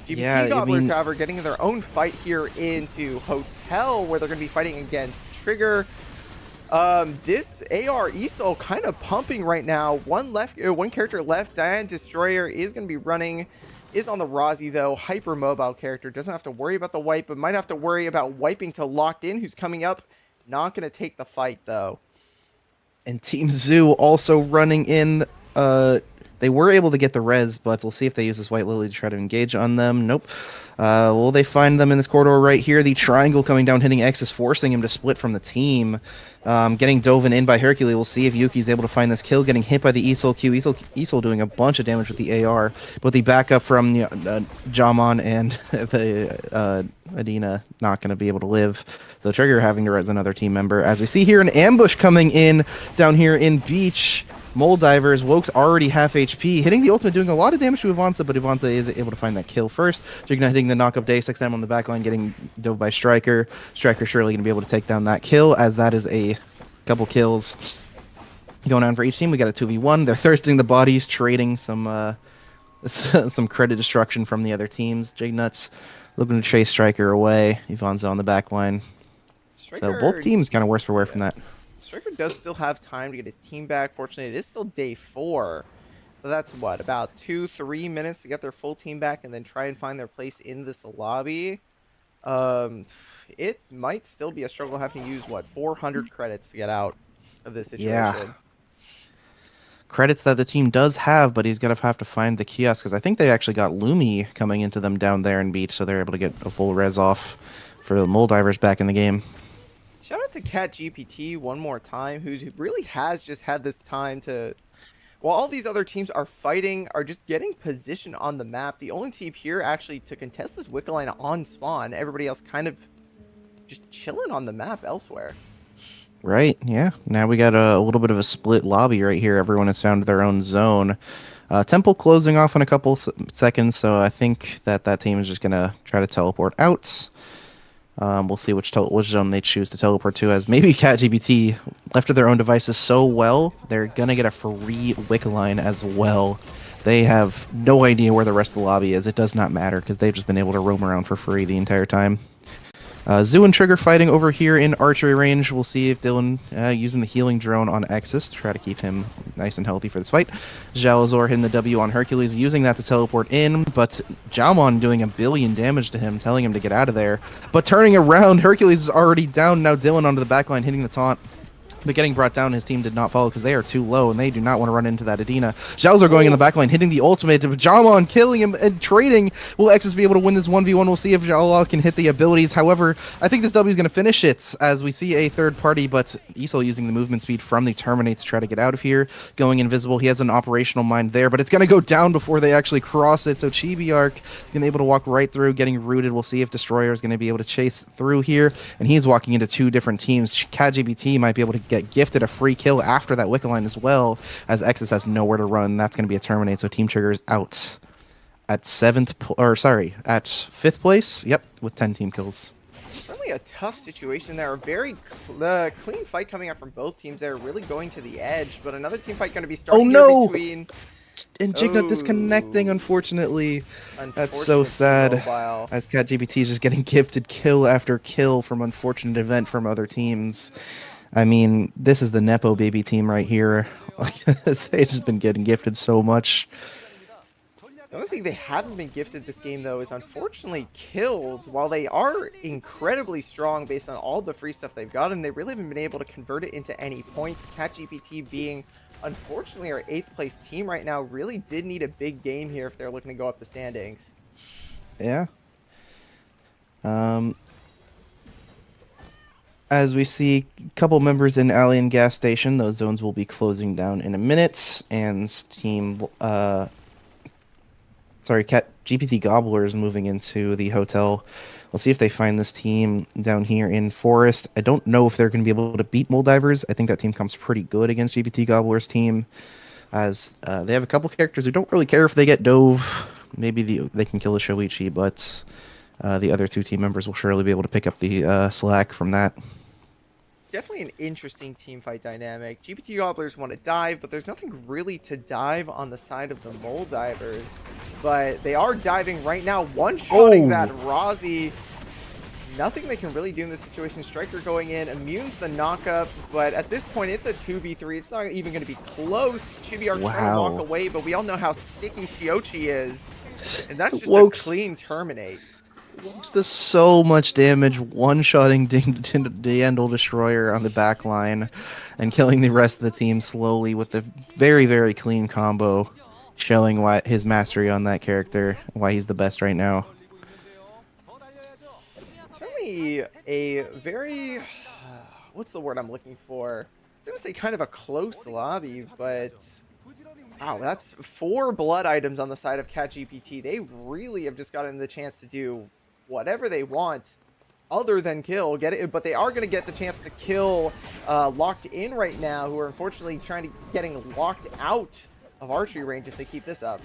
GPT Gobblers, however, getting their own fight here into Hotel, where they're going to be fighting against Trigger. This AR Easel kind of pumping right now. One character left. Diane Destroyer is going to be running. Is on the Rozzy, though. Hyper mobile character. Doesn't have to worry about the wipe, but might have to worry about wiping to Locked In, who's coming up. Not going to take the fight, though. And Team Zoo also running in. They were able to get the res, but we'll see if they use this White Lily to try to engage on them. Nope. Will they find them in this corridor right here? The triangle coming down, hitting X is forcing him to split from the team. Getting Doven in by Hercules. We'll see if Yuki's able to find this kill. Getting hit by the Easel Q. Easel doing a bunch of damage with the AR. But the backup from Jamon and the Adina not going to be able to live. So Trigger having to res another team member. As we see here, an ambush coming in down here in Beach. Mole Divers, Woke's already half HP, hitting the ultimate, doing a lot of damage to Ivanza, but Ivanza is able to find that kill first. Jigna hitting the knock-up Day 6M on the back line, getting dove by Striker. Striker surely going to be able to take down that kill, as that is a couple kills going on for each team. We got a 2v1. They're thirsting the bodies, trading some some credit destruction from the other teams. Jignuts looking to chase Striker away. Ivanza on the back line. So both teams kind of worse for wear from that. Striker does still have time to get his team back. Fortunately, it is still day 4. So that's what, about 2-3 minutes to get their full team back and then try and find their place in this lobby. It might still be a struggle having to use, what, 400 credits to get out of this situation. Yeah. Credits that the team does have, but he's going to have to find the kiosk, because I think they actually got Lumi coming into them down there in Beach, so they're able to get a full res off for the Mole Divers back in the game. Shout out to CatGPT one more time, who really has just had this time to, while all these other teams are fighting, are just getting position on the map. The only team here actually to contest this Wicca line on spawn. Everybody else kind of just chilling on the map elsewhere. Right, yeah. Now we got a little bit of a split lobby right here. Everyone has found their own zone. Temple closing off in a couple seconds, so I think that team is just going to try to teleport out. We'll see which zone they choose to teleport to, as maybe CatGPT, left to their own devices so well, they're going to get a free Wicca line as well. They have no idea where the rest of the lobby is. It does not matter, because they've just been able to roam around for free the entire time. Zoo and Trigger fighting over here in archery range. We'll see if Dylan using the healing drone on Exus to try to keep him nice and healthy for this fight. Jalazor hitting the W on Hercules, using that to teleport in, but Jalmon doing a billion damage to him, telling him to get out of there. But turning around, Hercules is already down. Now Dylan onto the backline, hitting the taunt. But getting brought down, his team did not follow because they are too low, and they do not want to run into that Adina. Zhao's are going in the backline, hitting the ultimate. Jamon killing him and trading. Will Exus be able to win this 1v1? We'll see if Zhao can hit the abilities. However, I think this W is going to finish it, as we see a third party, but Isol using the movement speed from the Terminate to try to get out of here. Going invisible. He has an operational mind there, but it's going to go down before they actually cross it. So Chibi-Arc is going to be able to walk right through, getting rooted. We'll see if Destroyer is going to be able to chase through here, and he's walking into two different teams. CatGPT might be able to get gifted a free kill after that Wicca line as well, as Exus has nowhere to run. That's going to be a Terminate, so Team Trigger is out at at 5th place. Yep, with 10 team kills. Certainly a tough situation there. A very clean fight coming out from both teams there, really going to the edge, but another team fight going to be starting here between... And Jigna disconnecting, unfortunately. That's so sad. As CatGPT is just getting gifted kill after kill from unfortunate event from other teams. I mean, this is the Nepo baby team right here. They've just been getting gifted so much. The only thing they haven't been gifted this game, though, is unfortunately kills. While they are incredibly strong based on all the free stuff they've gotten, they really haven't been able to convert it into any points. CatGPT being, unfortunately, our 8th place team right now, really did need a big game here if they're looking to go up the standings. Yeah. As we see a couple members in Alley and Gas Station, those zones will be closing down in a minute, and Team... GPT Gobbler is moving into the hotel. We'll see if they find this team down here in Forest. I don't know if they're going to be able to beat Mole Divers. I think that team comes pretty good against GPT Gobbler's team, as they have a couple characters who don't really care if they get dove. Maybe they can kill the Shoichi, but the other two team members will surely be able to pick up the slack from that. Definitely an interesting team fight dynamic. GPT Gobblers want to dive, but there's nothing really to dive on the side of the Mole Divers. But they are diving right now, one-shotting that Rozzy. Nothing they can really do in this situation. Striker going in, immunes the knockup, but at this point it's a 2v3. It's not even going to be close. Chibi-Arc trying to walk away, but we all know how sticky Shiochi is. And that's just a clean terminate. Wokes does so much damage, one-shotting Dandel Destroyer on the back line and killing the rest of the team slowly with a very, very clean combo, showing why his mastery on that character, why he's the best right now. Certainly a very, what's the word I'm looking for? I was gonna say kind of a close lobby, but wow, that's 4 blood items on the side of CatGPT. They really have just gotten the chance to do whatever they want other than kill. Get it? But they are going to get the chance to kill Locked In right now, who are unfortunately getting locked out of archery range if they keep this up.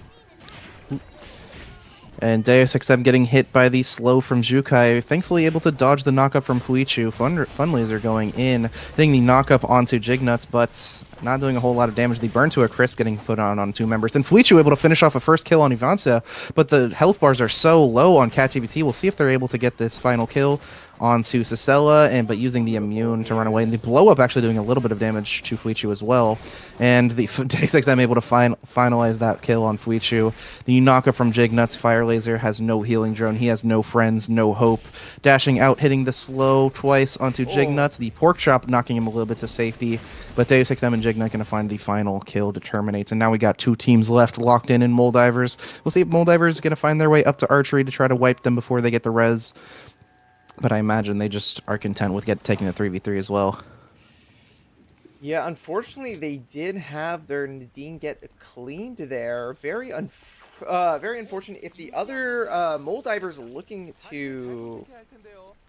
And Deus XM getting hit by the slow from Jukai, thankfully able to dodge the knockup from Fuichu. Fun Laser going in, hitting the knockup onto Jignuts, but not doing a whole lot of damage. The burn to a crisp getting put on 2 members. And Fuichu able to finish off a first kill on Ivansa, but the health bars are so low on CatGPT. We'll see if they're able to get this final kill onto Cicella, but using the immune to run away. And the blow up actually doing a little bit of damage to Fuichu as well. And the DXXM able to finalize that kill on Fuichu. The knockup from Jignuts, Fire Laser has no healing drone. He has no friends, no hope. Dashing out, hitting the slow twice onto Jignuts. The pork chop knocking him a little bit to safety. But Deus XM and Jignut going to find the final kill to terminate. And now we got 2 teams left, Locked In and Moldivers. We'll see if Moldivers is going to find their way up to archery to try to wipe them before they get the res. But I imagine they just are content with taking the 3v3 as well. Yeah, unfortunately, they did have their Nadine get cleaned there. Very unfortunate. If the other Moldivers looking to...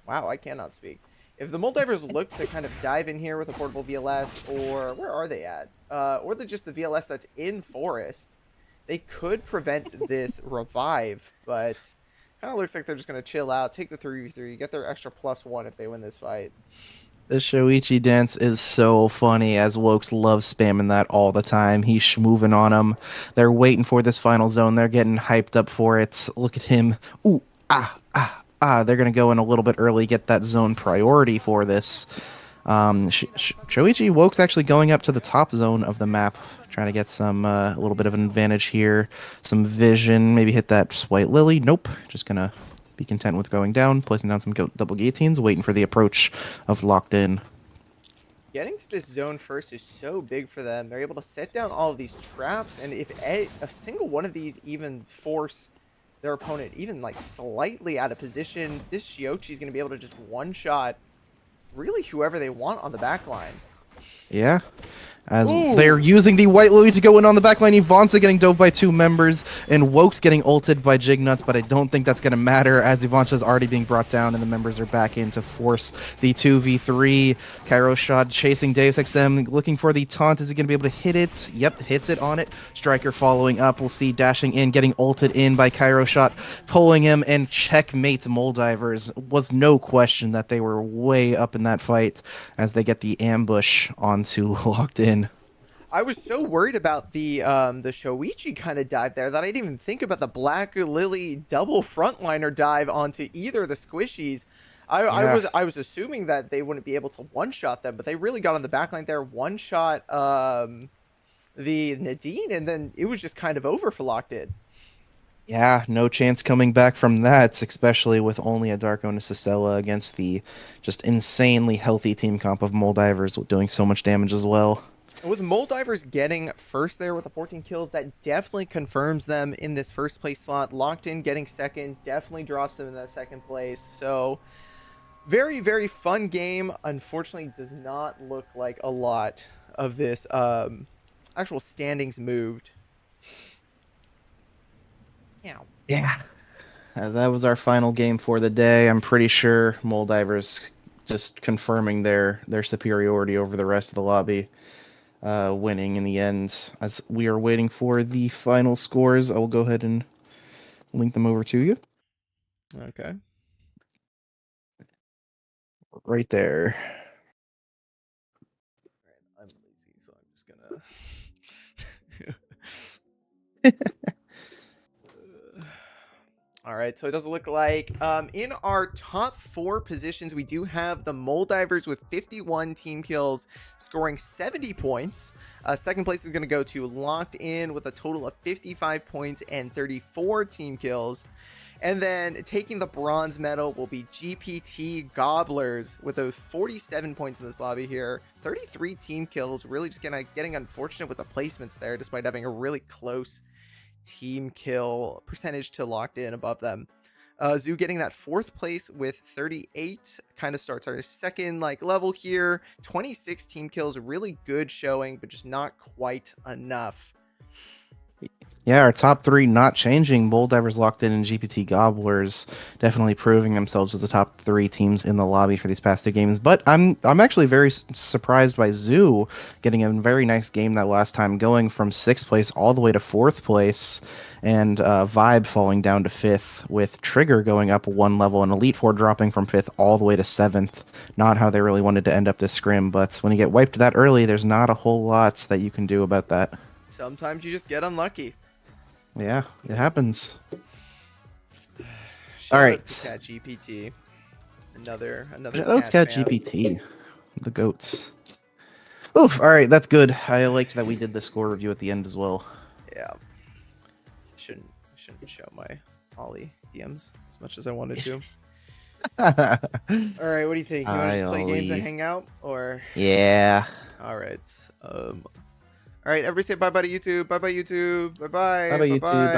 Wow, I cannot speak. If the Moldivers look to kind of dive in here with a portable VLS, or where are they at? Or just the VLS that's in Forest, they could prevent this revive, but... Kind of looks like they're just going to chill out, take the 3v3, get their extra +1 if they win this fight. The Shoichi dance is so funny, as Wokes loves spamming that all the time. He's schmooving on them. They're waiting for this final zone. They're getting hyped up for it. Look at him. Ooh, They're going to go in a little bit early, get that zone priority for this. Shoichi Wokes actually going up to the top zone of the map, trying to get some a little bit of an advantage here, some vision, maybe hit that White Lily. Nope, just gonna be content with going down, placing down some double guillotines, waiting for the approach of Locked In. Getting to this zone first is so big for them. They're able to set down all of these traps, and if a single one of these even force their opponent even like slightly out of position, this Shiochi is going to be able to just one-shot really whoever they want on the back line. Yeah. As they're using the White Lily to go in on the backline. Ivansa getting dove by 2 members, and Wokes getting ulted by Jignuts, but I don't think that's going to matter as Ivansa's already being brought down and the members are back in to force the 2v3. Cairo shot chasing Deus XM, looking for the taunt. Is he going to be able to hit it? Yep, hits it on it. Striker following up. We'll see dashing in, getting ulted in by Cairo shot, pulling him, and checkmate Moldivers. Was no question that they were way up in that fight as they get the ambush onto Locked In. I was so worried about the Shoichi kind of dive there that I didn't even think about the Black Lily double frontliner dive onto either of the squishies. I was assuming that they wouldn't be able to one-shot them, but they really got on the backline there, one-shot the Nadine, and then it was just kind of over for Locked In. Yeah, no chance coming back from that, especially with only a Darko and a Cicella against the just insanely healthy team comp of Moldivers doing so much damage as well. With Moldivers getting first there with the 14 kills, that definitely confirms them in this first place slot. Locked In getting second definitely drops them in that second place. So very, very fun game. Unfortunately, does not look like a lot of this actual standings moved. Yeah. That was our final game for the day. I'm pretty sure Moldivers just confirming their superiority over the rest of the lobby. Winning in the end. As we are waiting for the final scores, I will go ahead and link them over to you. Okay. Right there. I'm lazy, so I'm just gonna... All right, so it does look like in our top 4 positions, we do have the Moldivers with 51 team kills, scoring 70 points. Second place is going to go to Locked In with a total of 55 points and 34 team kills. And then taking the bronze medal will be GPT Gobblers with those 47 points in this lobby here. 33 team kills, really just getting unfortunate with the placements there despite having a really close team kill percentage to locked in above them. Zoo getting that 4th place with 38, kind of starts our second level here. 26 team kills, really good showing, but just not quite enough. Yeah, our top 3 not changing. Bold Divers, Locked In, and GPT Gobblers definitely proving themselves as the top 3 teams in the lobby for these past 2 games. But I'm actually very surprised by Zoo getting a very nice game that last time, going from 6th place all the way to 4th place, and Vibe falling down to 5th, with Trigger going up 1 level and Elite Four dropping from 5th all the way to 7th. Not how they really wanted to end up this scrim, but when you get wiped that early, there's not a whole lot that you can do about that. Sometimes you just get unlucky. Yeah, it happens. Shout All right. out to ChatGPT. Another Shout out to cat fan. ChatGPT. The goats. Oof. All right, that's good. I liked that we did the score review at the end as well. Yeah. Shouldn't show my Ollie DMs as much as I wanted to. All right, what do you think? You want to just play games and hang out, or? Yeah. All right. All right, everybody say bye bye to YouTube. Bye bye YouTube. Bye bye. Bye bye YouTube. Bye.